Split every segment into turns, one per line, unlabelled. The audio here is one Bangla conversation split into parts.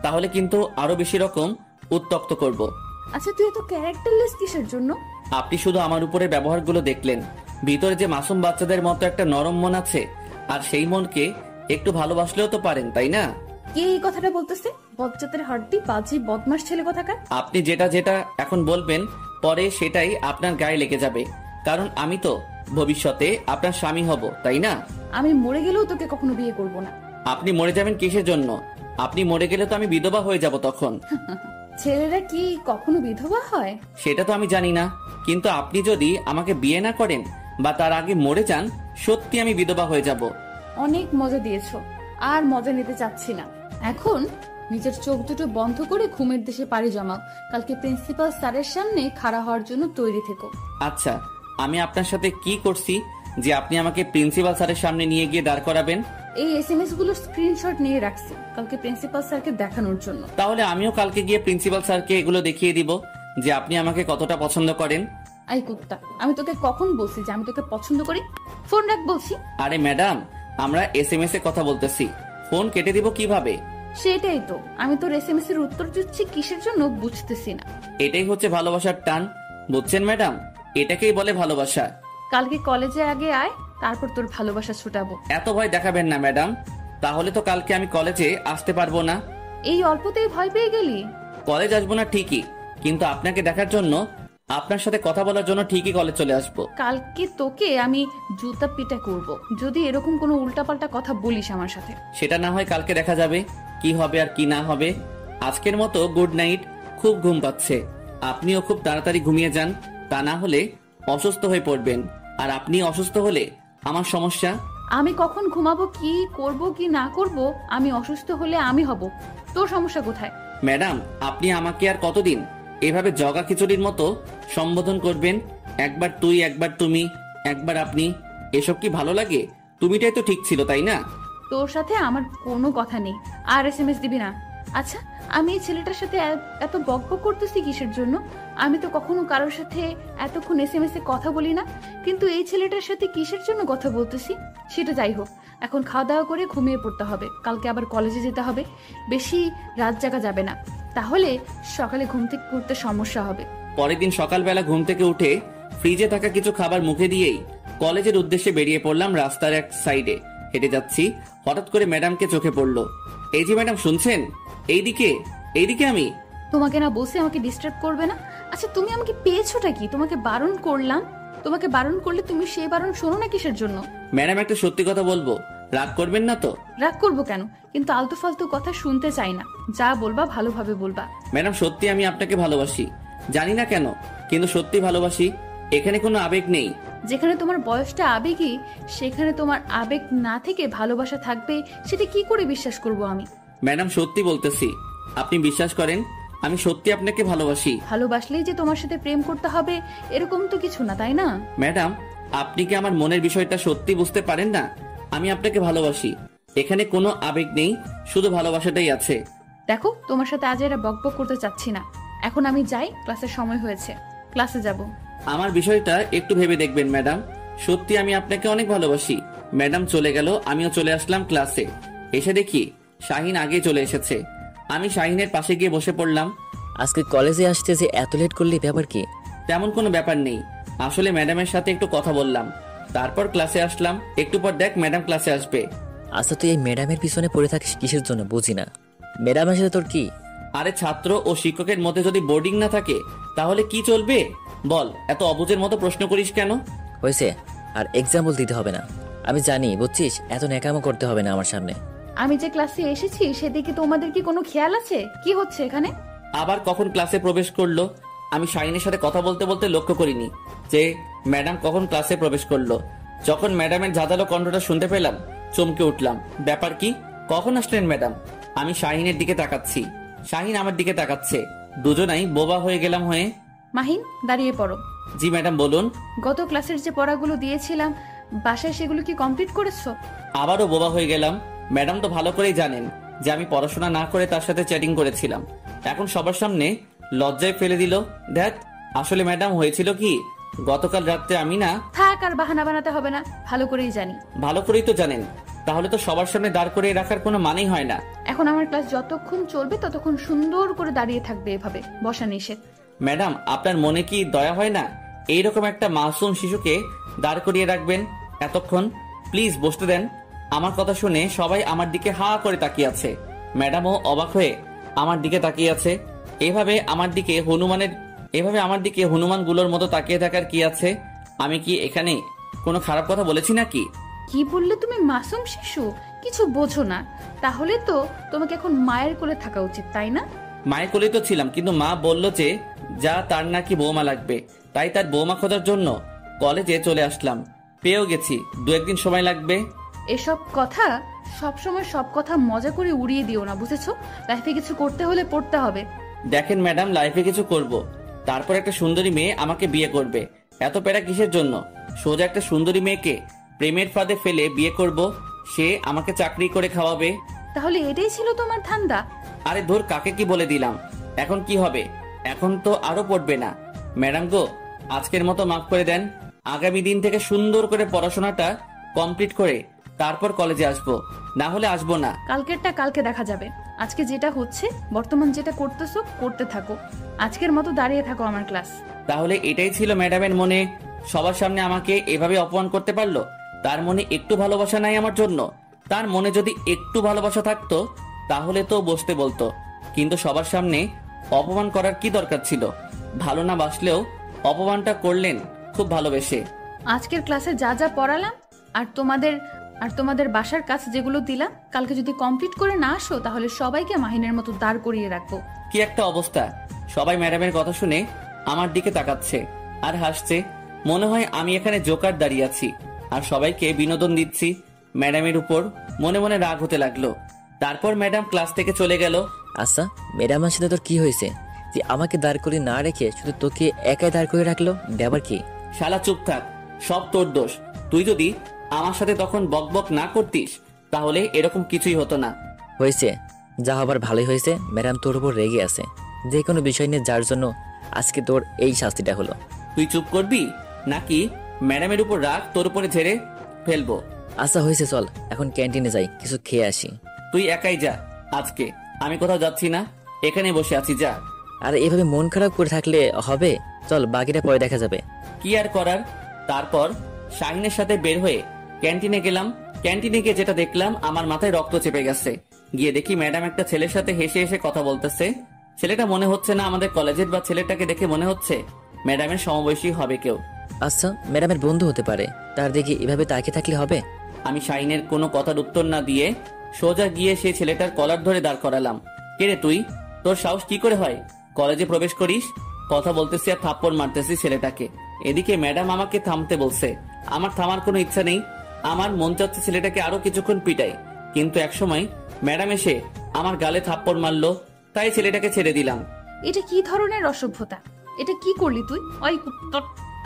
তাহলে কিন্তু আরো বেশি রকম উত্তক্ত করব।
আচ্ছা তুই এত ক্যারেক্টারলেস কিসের জন্য?
আপনি শুধু আমার উপরে ব্যবহারগুলো দেখলেন, ভিতরে যে মাসুম বাচ্চাদের মতো একটা নরম মন আছে, আর সেই মনকে একটু ভালোবাসলেও তো পারেন, তাই না?
কে এই কথাটা বলতেছে? বজ্জাতের হাড্ডি, বাজি, বদমাস ছেলে কোথাকার।
আপনি যেটা যেটা এখন বলবেন পরে সেটাই আপনার গায়ে লেগে যাবে, কারণ আমি তো ভবিষ্যতে আপনার স্বামী হব, তাই না?
আমি মরে গেলেও তোকে কখনো বিয়ে করব না।
আপনি মরে যাবেন কিসের জন্য? আপনি মরে গেলে তো আমি বিধবা হয়ে যাব তখন।
ছেলেরা কি কখনো বিধবা হয়?
সেটা তো আমি জানি না, কিন্তু আপনি যদি আমাকে বিয়ে না করেন বা তার আগে মরে যান, সত্যি আমি বিধবা হয়ে যাব।
অনেক মজা দিয়েছো, আর মজা নিতে চাচ্ছি না। এখন নিজের চোখ দুটো বন্ধ করে ঘুমের দেশে পাড়ি জমাও। কালকে প্রিন্সিপাল স্যারের সামনে খাড়া হওয়ার জন্য তৈরি থেকো।
আচ্ছা, আমি আপনার সাথে কি করছি যে আপনি আমাকে প্রিন্সিপাল স্যারের সামনে নিয়ে গিয়ে দাঁড় করাবেন?
এই এসএমএস গুলোর স্ক্রিনশট নিয়ে রাখছি কালকে প্রিন্সিপাল স্যারকে দেখানোর জন্য।
তাহলে আমিও কালকে গিয়ে প্রিন্সিপাল স্যারকে এগুলো দেখিয়ে দিব যে আপনি আমাকে কতটা পছন্দ করেন।
আই কুত্তা, আমি তোকে কখন বলছি যে আমি তোকে পছন্দ করি? ফোন রাখ বলছি।
আরে ম্যাডাম, আমরা এসএমএস এ কথা বলতেছি, ফোন কেটে দিব কিভাবে?
সেটাই তো, আমি তোর এসএমএস এর উত্তর দিচ্ছি কিসের জন্য বুঝতেছি না।
এটাই হচ্ছে ভালোবাসার টান, বুঝছেন ম্যাডাম? এটাকেই বলে ভালোবাসা।
কালকে কলেজে আগে আয়, তারপর তোর ভালোবাসা ছুটাবো।
এত ভয় দেখাবেন না ম্যাডাম, তাহলে তো কালকে আমি কলেজে আসতে পারবো না।
এই অল্পতেই ভয় পেয়ে গেলি?
কলেজ আসবো না ঠিকই, কিন্তু আপনাকে দেখার জন্য, আপনার সাথে কথা বলার জন্য ঠিকই কলেজ চলে আসবো।
কালকে তোকে আমি জুতা পিটা করব যদি এরকম কোনো উল্টাপাল্টা কথা বলিস আমার সাথে।
সেটা না হয় কালকে দেখা যাবে কি হবে আর কি না হবে। আজকের মতো গুড নাইট, খুব ঘুম পাচ্ছে। আপনিও খুব তাড়াতাড়ি ঘুমিয়ে যান, তা না হলে অসুস্থ হয়ে পড়বেন, আর আপনি অসুস্থ হলে আমার সমস্যা।
আমি কখন ঘুমাবো, কি করব কি না করব, আমি অসুস্থ হলে আমি হব, তোর সমস্যা কোথায়?
ম্যাডাম, আপনি আমাকে আর কতদিন এভাবে জগা খিচুড়ির মতো সম্বোধন করবেন? একবার তুই, একবার তুমি, একবার আপনি, এসব কি ভালো লাগে? তুমিটাই তো ঠিক ছিল, তাই না?
তোর সাথে আমার কোনো কথা নেই, আর এসএমএস দিবি না। আচ্ছা, আমি এই ছেলেটার সাথে এত বকবক করতেছি কিসের জন্য? আমি তো কখনো কারোর সাথে এতক্ষণ এসএমএস এ কথা বলি না, কিন্তু এই ছেলেটার সাথে কিসের জন্য কথা বলতেছি? সেটা যাই হোক, এখন খাওয়া দাওয়া করে ঘুমিয়ে পড়তে হবে, কালকে আবার কলেজে যেতে হবে। বেশি রাত জাগা যাবে না, তাহলে সকালে ঘুম থেকে উঠতে সমস্যা হবে।
পরের দিন সকালবেলা ঘুম থেকে উঠে ফ্রিজে থাকা কিছু খাবার মুখে দিয়েই কলেজের উদ্দেশ্যে বেরিয়ে পড়লাম। রাস্তার এক সাইডে হেঁটে যাচ্ছি, হঠাৎ করে ম্যাডামকে চোখে পড়লো। এই যে ম্যাডাম, শুনছেন? এইদিকে, এইদিকে। আমি
তোমাকে না বসে আমাকে ডিস্টার্ব করবে না? আচ্ছা তুমি আমাকে পেয়েছোটা কি? তোমাকে বারণ করলাম, তোমাকে বারণ করলে তুমি সেই বারণ শোনো না কিসের জন্য?
ম্যাডাম, একটা সত্যি কথা বলবো, রাগ করবেন না তো?
রাগ করবো কেন? কিন্তু আলতু ফালতু কথা শুনতে চাই না, যা বলবা ভালোভাবে বলবা।
ম্যাডাম, সত্যি আমি আপনাকে ভালোবাসি, জানি না কেন, কিন্তু সত্যি ভালোবাসি। এখানে কোনো আবেগ নেই।
যেখানে তোমার বয়সটা আবেগী, সেখানে তোমার আবেগ না থেকে ভালোবাসা থাকবে, সেটা কি করে বিশ্বাস করব আমি?
ম্যাডাম, সত্যি বলতেছি, আপনি বিশ্বাস করেন, আমি সত্যি আপনাকে ভালোবাসি।
ভালোবাসলেই যে তোমার সাথে প্রেম করতে হবে এরকম তো কিছু না, তাই না?
ম্যাডাম, আপনি কি আমার মনের বিষয়টা সত্যি বুঝতে পারেন না? আমি আপনাকে ভালোবাসি, এখানে কোনো আবেগ নেই, শুধু ভালোবাসাটাই আছে।
দেখো, তোমার সাথে আজ এরা বকবক করতে চাচ্ছি না, এখন আমি যাই, ক্লাসের সময় হয়েছে, ক্লাসে যাব।
আমার বিষয়টা একটু ভেবে দেখবেন ম্যাডাম, সত্যি আমি আপনাকে অনেক ভালোবাসি। ম্যাডাম চলে গেল, আমিও চলে আসলাম ক্লাসে। এসে দেখি শাহিন আগে চলে এসেছে। আমি শাহিনের পাশে গিয়ে বসে পড়লাম।
আজকে কলেজে আসতে যে এত লেট করলি, ব্যাপার কি?
তেমন কোনো ব্যাপার নেই, আসলে ম্যাডামের সাথে একটু কথা বললাম, তারপর ক্লাসে আসলাম। একটু পর দেখ ম্যাডাম ক্লাসে আসবে।
আচ্ছা, তুই এই ম্যাডামের পিছনে পড়ে থাকিস কিসের জন্য বুঝি না। ম্যাডামের সাথে তোর কি?
আরে ছাত্র ও শিক্ষকের মধ্যে যদি বোর্ডিং না থাকে তাহলে কি চলবে বল? এত অবুঝের মতো প্রশ্ন করিস কেন?
হয়েছে, আর এক্সাম্পল দিতে হবে না, আমি জানি, বুঝছিস? এত ন্যাকামো করতে হবে না আমার সামনে।
আমি যে ক্লাসে এসেছি সেদিকে তোমাদের কি কোনো খেয়াল আছে? কি হচ্ছে এখানে?
আবার কখন ক্লাসে প্রবেশ করলো? আমি শাহিনের সাথে কথা বলতে বলতে লক্ষ্য করিনি যে ম্যাডাম কখন ক্লাসে প্রবেশ করলো। যখন ম্যাডামের ঝাঁঝালো কণ্ঠটা শুনতে পেলাম, চমকে উঠলাম। ব্যাপার কি? কখন আসলেন ম্যাডাম? আমি শাহিনের দিকে তাকাচ্ছি, শাহিন আমার দিকে তাকাচ্ছে, দুজনাই বোবা হয়ে গেলাম। হয়ে
মাহিন, দাঁড়িয়ে পড়ো।
জি ম্যাডাম, বলুন।
গত ক্লাসের যে পড়াগুলো দিয়েছিলাম বাসায়, সেগুলো কি কমপ্লিট করেছো?
আবারও বোবা হয়ে গেলাম। ম্যাডাম তো ভালো করেই জানেন যে আমি পড়াশোনা না করে তার সাথে চ্যাটিং করেছিলাম, এখন সবার সামনে লজ্জায় ফেলে দিল। দেখ, আসলে ম্যাডাম হয়েছিল কি, গতকাল রাত্রে আমি না।
থাক, আর বাহানা বানাতে হবে না, ভালো করেই জানি।
ভালো করেই তো জানেন, তাহলে তো সবার সামনে দাঁড় করিয়ে রাখার কোনো মানেই হয় না।
এখন আমার ক্লাস যতক্ষণ চলবে ততক্ষণ সুন্দর করে দাঁড়িয়ে থাকবে, এভাবে বসা নিষেধ।
ম্যাডাম, আপনার মনে কি দয়া হয় না? এইরকম একটা মাসুম শিশুকে দাঁড় করিয়ে রাখবেন এতক্ষণ? প্লিজ বসতে দেন। আমার কথা শুনে সবাই আমার দিকে হা করে তাকিয়ে আছে। ম্যাডামও অবাক হয়ে আমার দিকে তাকিয়ে আছে। এভাবে আমার দিকে হনুমানগুলোর মতো তাকিয়ে থাকার কি আছে? আমি কি এখানে কোনো খারাপ কথা বলেছি নাকি?
কি বললে তুমি? মাসুম শিশু? কিছু বোঝো না। তাহলে তো তোমাকে এখন মায়ের কোলে থাকা উচিত, তাই না?
মায়ের কোলে তো ছিলাম, কিন্তু মা বলল যে তার নাকি বৌমা লাগবে, তাই তার বৌমা খোঁজার জন্য কলেজে চলে আসলাম। পেয়েও গেছি, 2-1 দিন সময় লাগবে।
এসব কথা সবসময় সব কথা মজা করে উড়িয়ে দিও না, বুঝেছো? লাইফে কিছু করতে হলে পড়তে হবে।
দেখেন ম্যাডাম, লাইফে কিছু করব, তারপর একটা সুন্দরী মেয়ে আমাকে বিয়ে করবে। এত প্যারা কিসের জন্য? সোজা একটা সুন্দরী মেয়েকে প্রেমের ফাঁদে ফেলে বিয়ে করব, সে আমাকে চাকরি করে খাওয়াবে।
তাহলে এটাই ছিল তোমার ধান্দা?
আরে ধর, কাকে কি বলে দিলাম। এখন কি হবে? এখন তো আরো পড়বে না। ম্যাডাম গো, আজকের মতো মাফ করে দেন। আগামী দিন থেকে সুন্দর করে পড়াশোনাটা কমপ্লিট করে তারপর কলেজে আসবো, না হলে আসবো না।
কালকেরটা কালকে দেখা যাবে। আজকে যেটা হচ্ছে, বর্তমান যেটা করতেছো করতে থাকো। আজকের মতো দাঁড়িয়ে থাকো আমার ক্লাস।
তাহলে এটাই ছিল ম্যাডামের মনে? সবার সামনে আমাকে এভাবে অপমান করতে পারলো? তার মনে একটু ভালোবাসা নাই আমার জন্য? তার মনে যদি একটু ভালোবাসা থাকতো তাহলে তো বসতে বলতো, কিন্তু সবার সামনে অপমান করার কি দরকার ছিল? ভালো না বাসলেও অপমানটা করলেন খুব ভালোবেসে।
আজকের ক্লাসে যা যা পড়ালাম আর তোমাদের বাসার কাজ যেগুলো দিলাম, কালকে যদি কমপ্লিট করে না আসো তাহলে সবাইকে মাহিনের মতো দাঁড় করিয়ে রাখবো।
কি একটা অবস্থা! সবাই ম্যাডামের কথা শুনে আমার দিকে তাকাচ্ছে আর হাসছে। মনে হয় আমি এখানে জোকার দাঁড়িয়ে আছি আর সবাইকে বিনোদন দিচ্ছি। ম্যাডামের উপর মনে মনে রাগ হতে লাগলো। তারপর ম্যাডাম ক্লাস থেকে চলে গেল।
আচ্ছা, ম্যাডামের সাথে তোর কি হয়েছে যে আমাকে দাঁড় করে না রেখে শুধু তোকে একাই দাঁড় করে রাখলো? ব্যাপার কি?
শালা চুপ থাক, সব তোর দোষ। তুই যদি আমার সাথে তখন বকবক না করতিস তাহলে এরকম কিছুই হতো না।
হয়েছে, যা হবার ভালোই হয়েছে। ম্যাডাম তোর উপর রেগে আছে যে কোনো বিষয় নিয়ে, যার জন্য আজকে তোর এই শাস্তিটা হলো।
তুই চুপ করবি নাকি ম্যাডামের উপর রাগ তোর উপরে ঝেড়ে ফেলবো?
আচ্ছা হয়েছে, চল এখন ক্যান্টিনে যাই, কিছু খেয়ে আসি।
তুই একাই যা, আজকে আমি কোথাও যাচ্ছি না, এখানে বসে আছি, যা।
আর এভাবে মন খারাপ করে থাকলে হবে? চল, বাকিটা পরে দেখা যাবে।
কি আর করার। তারপর শাহিনের সাথে বের হয়ে ক্যান্টিনে গেলাম। ক্যান্টিনে গিয়ে যেটা দেখলাম, আমার মাথায় রক্ত চেপে গেছে। গিয়ে দেখি ম্যাডাম একটা ছেলের সাথে হেসে হেসে কথা বলতেছে। ছেলেটা মনে হচ্ছে না আমাদের কলেজের, বা ছেলেটাকে দেখে মনে হচ্ছে ম্যাডামের সমবয়সী হবে কেউ।
আচ্ছা, ম্যাডামের বন্ধু হতে পারে, তার দেখি এভাবে তাকিয়ে থাকলে হবে?
আমি শাহিনের কোনো কথার উত্তর না দিয়ে সোজা গিয়ে সেই ছেলেটার কলার ধরে দাঁড় করালাম। কে রে তুই? তোর সাহস কি করে হয় কলেজে প্রবেশ করিস? কথা বলতেছি আর থাপ্পড় মারতেছি ছেলেটাকে। এদিকে ম্যাডাম আমাকে থামতে বলছে। আমার থামার কোনো ইচ্ছা নেই। আমার মন চাচ্ছে ছেলেটাকে আরো কিছুক্ষণ পিটাই, কিন্তু একসময় ম্যাডাম এসে আমার গালে থাপ্পড় মারলো, তাই ছেলেটাকে ছেড়ে দিলাম।
এটা কি ধরনের অসভ্যতা? এটা কি করলি তুই? ওই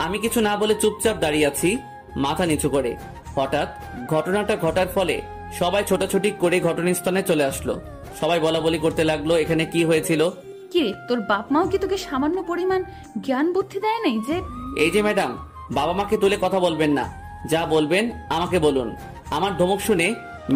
আমি কিছু না বলে চুপচাপ দাঁড়িয়ে আছি মাথা নিচু করে। হঠাৎ ঘটনাটা ঘটার ফলে সবাই ছোটাছুটি করে ঘটনাস্থলে চলে আসলো। সবাই বলা বলি করতে লাগলো এখানে কি হয়েছিল।
কি রে, তোর বাপ মাও কি তোকে সামান্য পরিমাণ জ্ঞান বুদ্ধি দেয় নাই যে?
এই যে ম্যাডাম, বাবা মাকে তুলে কথা বলবেন না, যা বলবেন আমাকে বলুন। আমার ধমক শুনে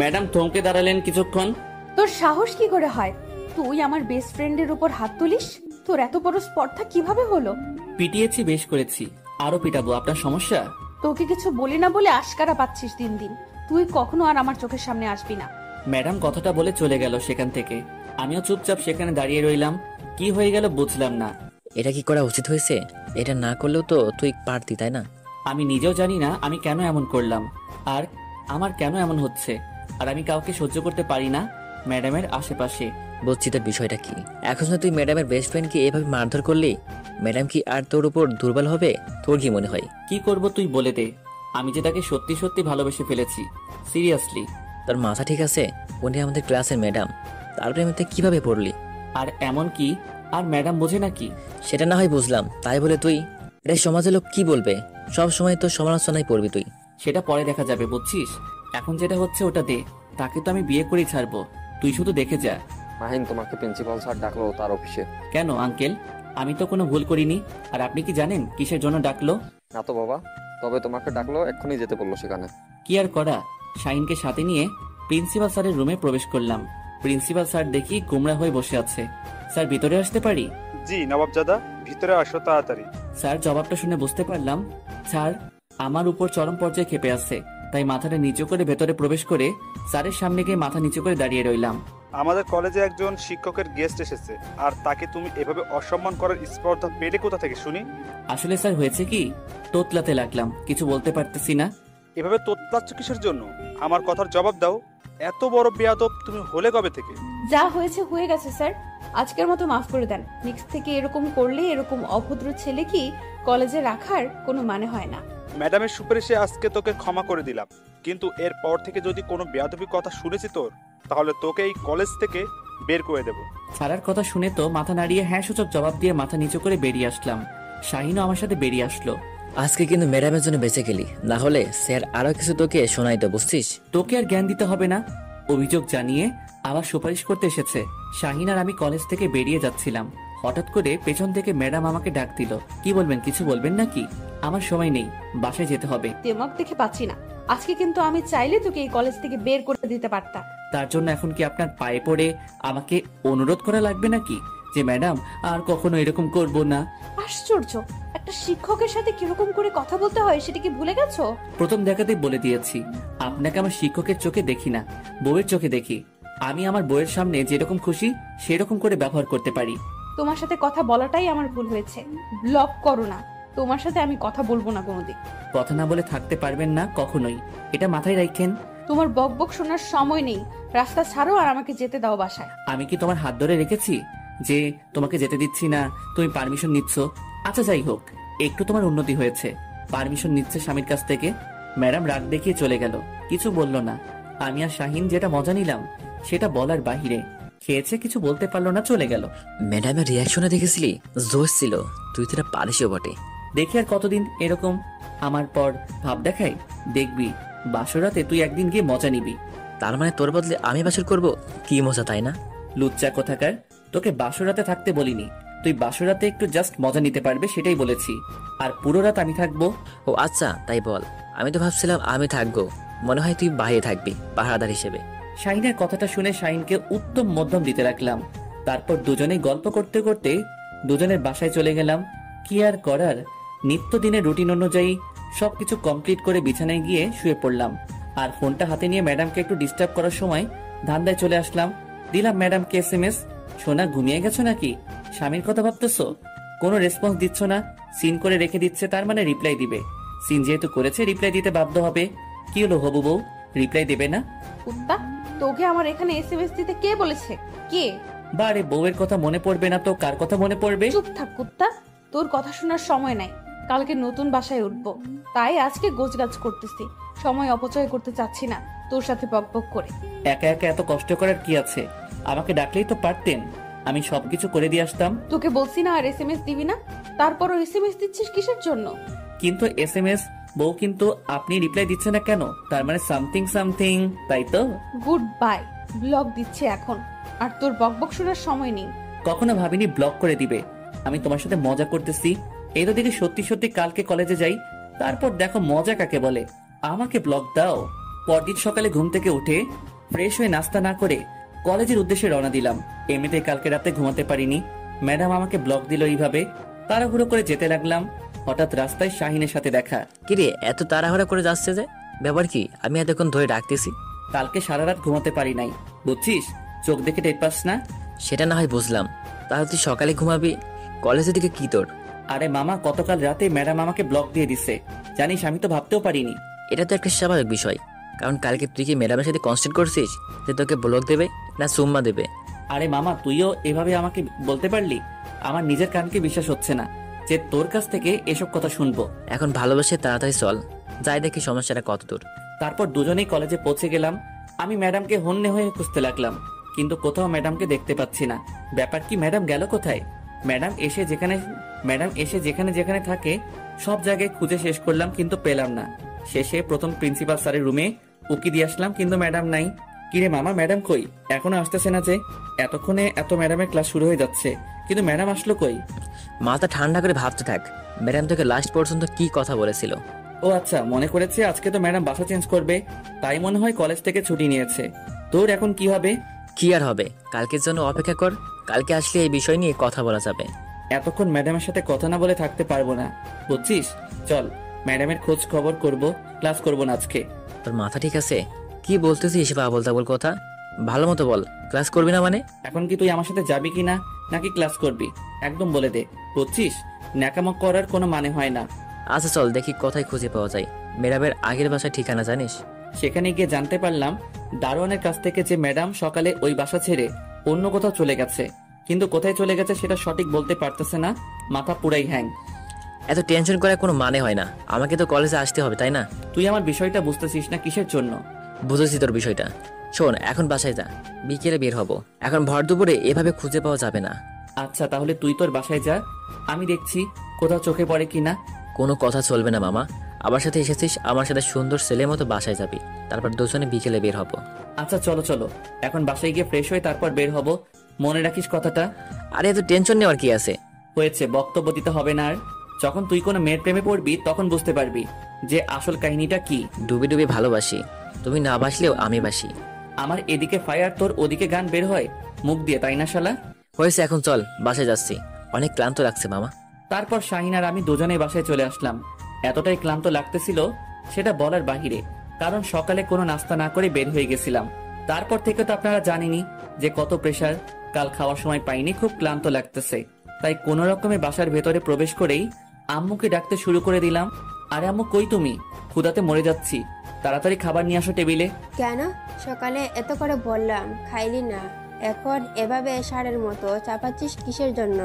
ম্যাডাম থমকে দাঁড়ালেন কিছুক্ষণ।
তোর সাহস কি করে হয় তুই আমার বেস্ট ফ্রেন্ডের উপর হাত তুলিস? তোর এত বড় স্পর্ধা কিভাবে হলো?
পিটিয়েছি, বেশ করেছি, আরো পিটাবো, আপনার সমস্যা?
তোকে কিছু বলি না বলে আশকারা পাচ্ছিস দিন দিন। তুই কখনো আর আমার চোখের সামনে আসবি না।
ম্যাডাম কথাটা বলে চলে গেল সেখান থেকে। আমিও চুপচাপ সেখানে দাঁড়িয়ে রইলাম। কি হয়ে গেল বুঝলাম না।
এটা কি করা উচিত হয়েছে? এটা না করলেও তো তুই পারতি, তাই না?
আমি নিজেও জানি না আমি কেন এমন করলাম, আর আমার কেন এমন হচ্ছে। আর আমি কাউকে সহ্য করতে পারি না ম্যাডামের আশেপাশে।
বুঝছি তোর বিষয়টা কি। এখন তুই ম্যাডামের বেস্ট ফ্রেন্ডকে এভাবে মারধর করলি, ম্যাডাম কি আর তোর উপর দুর্বল হবে? তোর কি মনে হয়?
কি করব তুই বলে দে। আমি যে তাকে সত্যি সত্যি ভালোবেসে ফেলেছি, সিরিয়াসলি।
তোর মাথা ঠিক আছে? উনি আমাদের ক্লাসের ম্যাডাম, তারপরে আমি তুই কিভাবে পড়লি?
আর এমন কি আর ম্যাডাম বোঝে নাকি?
সেটা না হয় বুঝলাম, তাই বলে তুই এটা সমাজের লোক কি বলবে? সব সময় তো সমালোচনায় পড়বি তুই।
সেটা পরে দেখা যাবে, বুঝছিস? এখন যেটা হচ্ছে ওটা দে। তাকে তো আমি বিয়ে করেই ছাড়বো, তুই শুধু দেখে যা।
মাহিন, তোমাকে প্রিন্সিপাল স্যার ডাকলো তার অফিসে।
কেন আঙ্কেল? আমি তো কোনো ভুল করিনি। আর আপনি কি জানেন কিসের জন্য ডাকলো?
না তো বাবা, তবে তোমাকে ডাকলো, এক্ষুনি যেতে বললো সেখানে।
কি আর করা, শাহিনকে সাথে নিয়ে প্রিন্সিপাল স্যারের রুমে প্রবেশ করলাম। প্রিন্সিপাল স্যার দেখি গুমরা হয়ে বসে আছে। স্যার ভিতরে আসতে পারি?
জি নবাবজাদা, ভিতরে আসো তাড়াতাড়ি।
স্যার জবাবটা শুনে বুঝতে পারলাম স্যার আমার উপর চরম পর্যায়ে ক্ষেপে আছে, তাই মাথাটা নিচু করে ভেতরে প্রবেশ করে স্যারের সামনে গিয়ে মাথা নিচু করে দাঁড়িয়ে রইলাম।
আমাদের কলেজে একজন শিক্ষকের গেস্ট এসেছে, আর তাকে তুমি এভাবে অসম্মান করার স্পর্ধা পেলে কোথা থেকে শুনি?
আসলে স্যার হয়েছে কি, তোতলাতে লাগলাম, কিছু বলতে পারতেছি না।
এভাবে তোতলাচ্ছ কিসের জন্য? আমার কথার জবাব দাও। এত বড় বেয়াদব তুমি হলে কবে থেকে?
যা হয়েছে হয়ে গেছে স্যার, আজকের মতো মাফ করে দেন। নেক্সট থেকে এরকম করলে এরকম অভদ্র ছেলে কি কলেজে রাখার কোনো মানে হয় না।
ম্যাডামের সুপারিশে আজকে তোকে ক্ষমা করে দিলাম, কিন্তু এরপর থেকে যদি কোনো বেয়াদবি কথা শুনেছি তোর, তাহলে তোকে এই কলেজ থেকে বের করে দেব।
স্যারের কথা শুনে তো মাথা নাড়িয়ে হ্যাঁ সূচক জবাব দিয়ে মাথা নিচু করে বেরিয়ে আসলাম। শাহিনও আমার সাথে বেরিয়ে আসলো।
আজকে কিন্তু ম্যাডামের জন্য বেঁচে গেলি, না হলে স্যার আরো কিছু তোকে শোনাইতো, বুঝছিস?
তোকে আর জ্ঞান দিতে হবে না। অভিযোগ জানিয়ে আবার সুপারিশ করতে এসেছে। শাহিন আর আমি কলেজ থেকে বেরিয়ে যাচ্ছিলাম, হঠাৎ করে পেছন থেকে ম্যাডাম আমাকে ডাক দিল। কি বলবেন, কিছু বলবেন নাকি? আমার সময় নেই, বাসায় যেতে হবে।
দেমাগ দেখে পাচ্ছি না, আজকে কিন্তু আমি চাইলে তোকে এই কলেজ থেকে বের করে দিতে পারতাম।
তার জন্য এখন কি আপনার পায়ে পড়ে আমাকে অনুরোধ করা লাগবে নাকি যে ম্যাডাম আর কখনো এরকম করব না?
আশ্চর্য, একটা শিক্ষকের সাথে কিরকম করে কথা বলতে হয় সেটা কি ভুলে গেছো?
প্রথম দেখাতেই বলে দিয়েছি, আপনাকে আমার শিক্ষকের চোখে দেখি না, বউয়ের চোখে দেখি। আমি আমার বউয়ের সামনে যেরকম খুশি সেরকম করে ব্যবহার করতে পারি।
তোমার সাথে কথা বলাটাই আমার ভুল হয়েছে। ব্লক করো না, তোমার সাথে আমি কথা বলবো না কোনোদিন।
কথা না বলে থাকতে পারবেন না কখনোই, এটা মাথায় রাখেন।
তোমার বকবক শোনার সময় নেই, রাস্তা ছাড়ো আর আমাকে যেতে দাও বাসায়।
আমি কি তোমার হাত ধরে রেখেছি যে তোমাকে যেতে দিচ্ছি না, তুমি পারমিশন নিচ্ছ? আচ্ছা যাই হোক, একটু তোমার উন্নতি হয়েছে, পারমিশন নিচ্ছে স্বামীর কাছ থেকে। ম্যাডাম রাগ দেখিয়ে চলে গেল, কিছু বলল না। আমি আর শাহিন যেটা মজা নিলাম সেটা বলার বাহিরে। খেয়েছে, কিছু বলতে পারলো না, চলে গেল।
ম্যাডামের রিয়াকশনে দেখেছিলি, জোশ ছিল। তুই তোরা পারিসও বটে।
দেখি আর কতদিন এরকম আমার পর ভাব দেখাই। দেখবি বাসরাতে তুই একদিন গিয়ে মজা নিবি।
তার মানে তোর বদলে আমি বাসর করব? কি মজা, তাই না?
লুচ্চা কোথাকার, তোকে বাসরাতে থাকতে বলিনি। তুই বাসরাতে একটু জাস্ট মজা নিতে পারবে সেটাই বলেছি, আর পুরো রাত আমি থাকবো।
ও আচ্ছা, তাই বল। আমি তো ভাবছিলাম আমি থাকবো, মনে হয় তুই বাইরে থাকবি পাহারাদার হিসেবে।
শাহিনের কথাটা শুনে শাহিনকে উত্তম মধ্যম দিতে রাখলাম। তারপর দুজনেই গল্প করতে করতে দুজনের বাসায় চলে গেলাম। কি আর করার, নিত্যদিনের রুটিন অনুযায়ী সবকিছু কমপ্লিট করে বিছানায় গিয়ে শুয়ে পড়লাম। আর ফোনটা হাতে নিয়ে ম্যাডামকে একটু ডিস্টার্ব করার সময় ধান্দায় চলে আসলাম। দিলাম ম্যাডামকে SMS, সোনা ঘুমিয়ে গেছো নাকি? স্বামীর কথা ভাবতেছো? কোনো রেসপন্স দিচ্ছ না, সিন করে রেখে দিচ্ছে, তার মানে রিপ্লাই দিবে। সিন যেহেতু করেছে রিপ্লাই দিতে বাধ্য হবে। কি হলো হবু বউ, রিপ্লাই দেবে না?
কুত্তা, তোকে আমার এখানে SMS দিতে কে বলেছে? কে?
বারে বউয়ের কথা মনে পড়বে না তো কার কথা মনে পড়বে?
চুপ থাক কুত্তা, তোর কথা শোনার সময় নাই। কালকে নতুন বাসায় উঠবো, তাই আজকে গোছগাছ করতেছি। সময় অপচয় করতে চাচ্ছি না তোর সাথে বকবক করে।
একা একা এত কষ্ট করার কি আছে? আমাকে ডাকলেই তো পারতেন, আমি সবকিছু করে দিয়ে আসতাম।
তোকে বলছি না আর SMS দিবি না, তারপরও SMS দিচ্ছিস কিসের জন্য?
কিন্তু SMS বউ, কিন্তু আপনি রিপ্লাই দিচ্ছে না কেন? তার মানে সামথিং সামথিং, তাই তো?
গুড বাই, ব্লক দিচ্ছে এখন, আর তোর বকবক শোনার সময় নেই।
কখনো ভাবিনি ব্লক করে দিবে। আমি তোমার সাথে মজা করতেছি, এই তো দেখি সত্যি সত্যি কালকে কলেজে যাই, তারপর দেখো মজা কাকে বলে। আমাকে ব্লক দাও। পরদিন সকালে ঘুম থেকে উঠে ফ্রেশ হয়ে নাস্তা না করে কলেজের উদ্দেশ্যে রওনা দিলাম। এমনিতে কালকে রাতে ঘুমাতে পারিনি, ম্যাডাম আমাকে ব্লক দিল এইভাবে। তাড়াহুড়ো করে যেতে লাগলাম, হঠাৎ রাস্তায় শাহিনের সাথে দেখা।
কিরে, এত তাড়াহুড়া করে যাচ্ছে যে? ব্যাপার কি? আমি এতক্ষণ ধরে ডাকতেছি।
কালকে সারা রাত ঘুমাতে পারি নাই, বুঝছিস? চোখ দেখে টের পাস না?
সেটা না হয় বুঝলাম, তাহলে তুই সকালে ঘুমাবি, কলেজের দিকে কি তোর?
আরে মামা, গতকাল রাতে ম্যাডাম আমাকে ব্লক দিয়ে দিছে, জানিস? আমি তো ভাবতেও পারিনি।
এটা তো একটা স্বাভাবিক বিষয়, কারণ কালকে তুই কি ম্যাডামের সাথে কনস্ট্যান্ট করছিস যে তোকে ব্লক দেবে না সুম্মা দেবে?
আরে মামা, তুইও এভাবে আমাকে বলতে পারলি? আমার নিজের কানকে বিশ্বাস হচ্ছে না যে তোর কাছ থেকে এসব কথা শুনবো।
এখন ভালোবাসে তাড়াতাড়ি চল, যাই দেখি সমস্যাটা কত দূর।
তারপর দুজনেই কলেজে পৌঁছে গেলাম। আমি ম্যাডামকে হন্যে হয়ে খুঁজতে লাগলাম, কিন্তু কোথাও ম্যাডামকে দেখতে পাচ্ছি না। ব্যাপার কি, ম্যাডাম গেল কোথায়? ম্যাডাম এসে যেখানে যেখানে থাকে সব জায়গায় খুঁজে শেষ করলাম, কিন্তু পেলাম না। শেষে প্রথম প্রিন্সিপাল স্যারের রুমে উকি দিয়ে আসলাম, কিন্তু ম্যাডাম নাই। কিরে মামা, ম্যাডাম কই? এখনো আসতেছে না যে? এতক্ষণে এত ম্যাডামের ক্লাস শুরু হয়ে যাচ্ছে, কিন্তু ম্যাডাম আসলো কই?
মাথা ঠান্ডা করে ভাবতে থাক, ম্যাডাম তোকে লাস্ট পর্যন্ত কি কথা বলেছিল।
ও ও আচ্ছা, মনে করেছে আজকে তো ম্যাডাম বাসা চেঞ্জ করবে, তাই মনে হয় কলেজ থেকে ছুটি নিয়েছে। তোর এখন কি হবে?
কি আর হবে, কালকের জন্য অপেক্ষা কর। কালকে আসলে এই বিষয় নিয়ে কথা বলা যাবে।
এতক্ষণ ম্যাডামের সাথে কথা না বলে থাকতে পারবো না, বুঝছিস? চল, ম্যাডামের খোঁজ খবর করব, ক্লাস করব না আজকে।
তোর মাথা ঠিক আছে? কি বলতেছিস আবল তাবল কথা? ভালো মতো বল, ক্লাস করবি না মানে?
এখন কি তুই আমার সাথে যাবি কি না, নাকি ক্লাস করবি? একদম বলে দে, বুঝছিস? ন্যাকামো করার কোনো মানে হয় না।
আচ্ছা চল দেখি কোথায় খুঁজে পাওয়া যায় ম্যাডামের আগের বাসার ঠিকানা জানিস?
সেখানে গিয়ে জানতে পারলাম দারোয়ানের কাছ থেকে যে ম্যাডাম সকালে ওই বাসা ছেড়ে অন্য কোথাও চলে গেছে, কিন্তু কোথায় চলে গেছে সেটা সঠিক বলতে পারতেছে না, মাথা পুরাই হ্যাং।
এত টেনশন করার কোনো মানে হয় না, আমাকে তো কলেজে আসতে হবে তাই না?
তুই আমার বিষয়টা বুঝতেছিস না কিসের জন্য?
বুঝেছি তোর বিষয়টা। শোন, এখন বাসায় যা, বিকেলে বের হব। এখন ভর দুপুরে এভাবে খুঁজে পাওয়া যাবে না।
আচ্ছা তাহলে তুই তোর বাসায় যা, আমি দেখছি কোথাও চোখে পড়ে কিনা।
কোনো কথা চলবে না মামা, আমার সাথে এসেছিস, আমার সাথে সুন্দর ছেলের মতো বাসায় যাবি, তারপর দুজনে বিকেলে বের হব।
আচ্ছা চলো চলো, এখন বাসায় গিয়ে ফ্রেশ হয়ে তারপর বের হব, মনে রাখিস কথাটা।
আরে এত টেনশন নেওয়ার কি আছে?
হয়েছে, বক্তব্য দিতে হবে না আর। যখন তুই কোনো মেয়ের প্রেমে পড়বি তখন বুঝতে পারবি যে আসল কাহিনীটা কি।
ডুবে ডুবে ভালোবাসি, তুমি না বাসলেও আমি বাসি।
আমার এদিকে ফায়ার, তোর ওদিকে গান বের হয় মুখ দিয়ে, তাই না শালা?
হয়েছে, এখন চল, বাসায় যাচ্ছি, অনেক ক্লান্ত লাগছে মামা।
তারপর শাহিন আর আমি দুজনেই বাসায় চলে আসলাম। এতটাই ক্লান্ত লাগতেছিল সেটা বলার বাহিরে, কারণ সকালে কোনো নাস্তা না করে বের হয়ে গেছিলাম। তারপর থেকে তো আপনারা জানেনই যে কত প্রেসার। কাল খাওয়ার সময় পাইনি, খুব ক্লান্ত লাগতেছে, তাই কোনো রকমে বাসার ভেতরে প্রবেশ করেই আম্মুকে ডাকতে শুরু করে দিলাম। আরে আম্মু কই তুমি? ক্ষুধাতে মরে যাচ্ছি, তাড়াতাড়ি খাবার নিয়ে আসো টেবিলে।
কেন সকালে এত করে বললাম খাইলি না, এখন এভাবে ষাঁড়ের মতো চাপাচ্ছিস কিসের জন্য?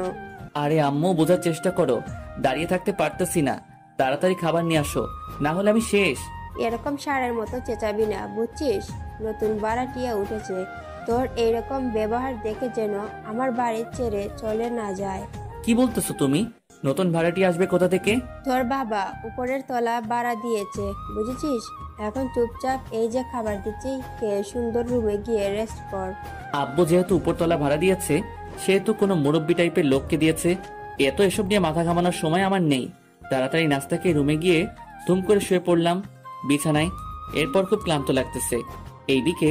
আরে আম্মু বোঝার চেষ্টা করো, দাঁড়িয়ে থাকতে পারতেছি না, তাড়াতাড়ি খাবার নিয়ে আসো, না হলে আমি শেষ।
এরকম ষাঁড়ের মতো চেঁচাবি না, বুঝছিস? নতুন ভাড়াটিয়া উঠেছে, তোর এইরকম ব্যবহার দেখে যেন আমার বাড়ি ছেড়ে চলে না যায়।
কি বলতেছো তুমি? নতুন ভাড়াটি আসবে কোথা থেকে?
তোর বাবা উপরের তলা ভাড়া দিয়েছে, বুঝেছিস? এখন চুপচাপ এই যে খাবার দিচ্ছি, খেয়ে সুন্দর রুমে গিয়ে রেস্ট কর।
আব্বু যেহেতু উপরতলা ভাড়া দিয়েছে, সেহেতু কোনো মুরব্বি টাইপের লোককে দিয়েছে, এত এসব নিয়ে মাথা ঘামানোর সময় আমার নেই। তাড়াতাড়ি নাস্তা খেয়ে রুমে গিয়ে ধুম করে শুয়ে পড়লাম বিছানায়। এরপর খুব ক্লান্ত লাগতেছে। এইদিকে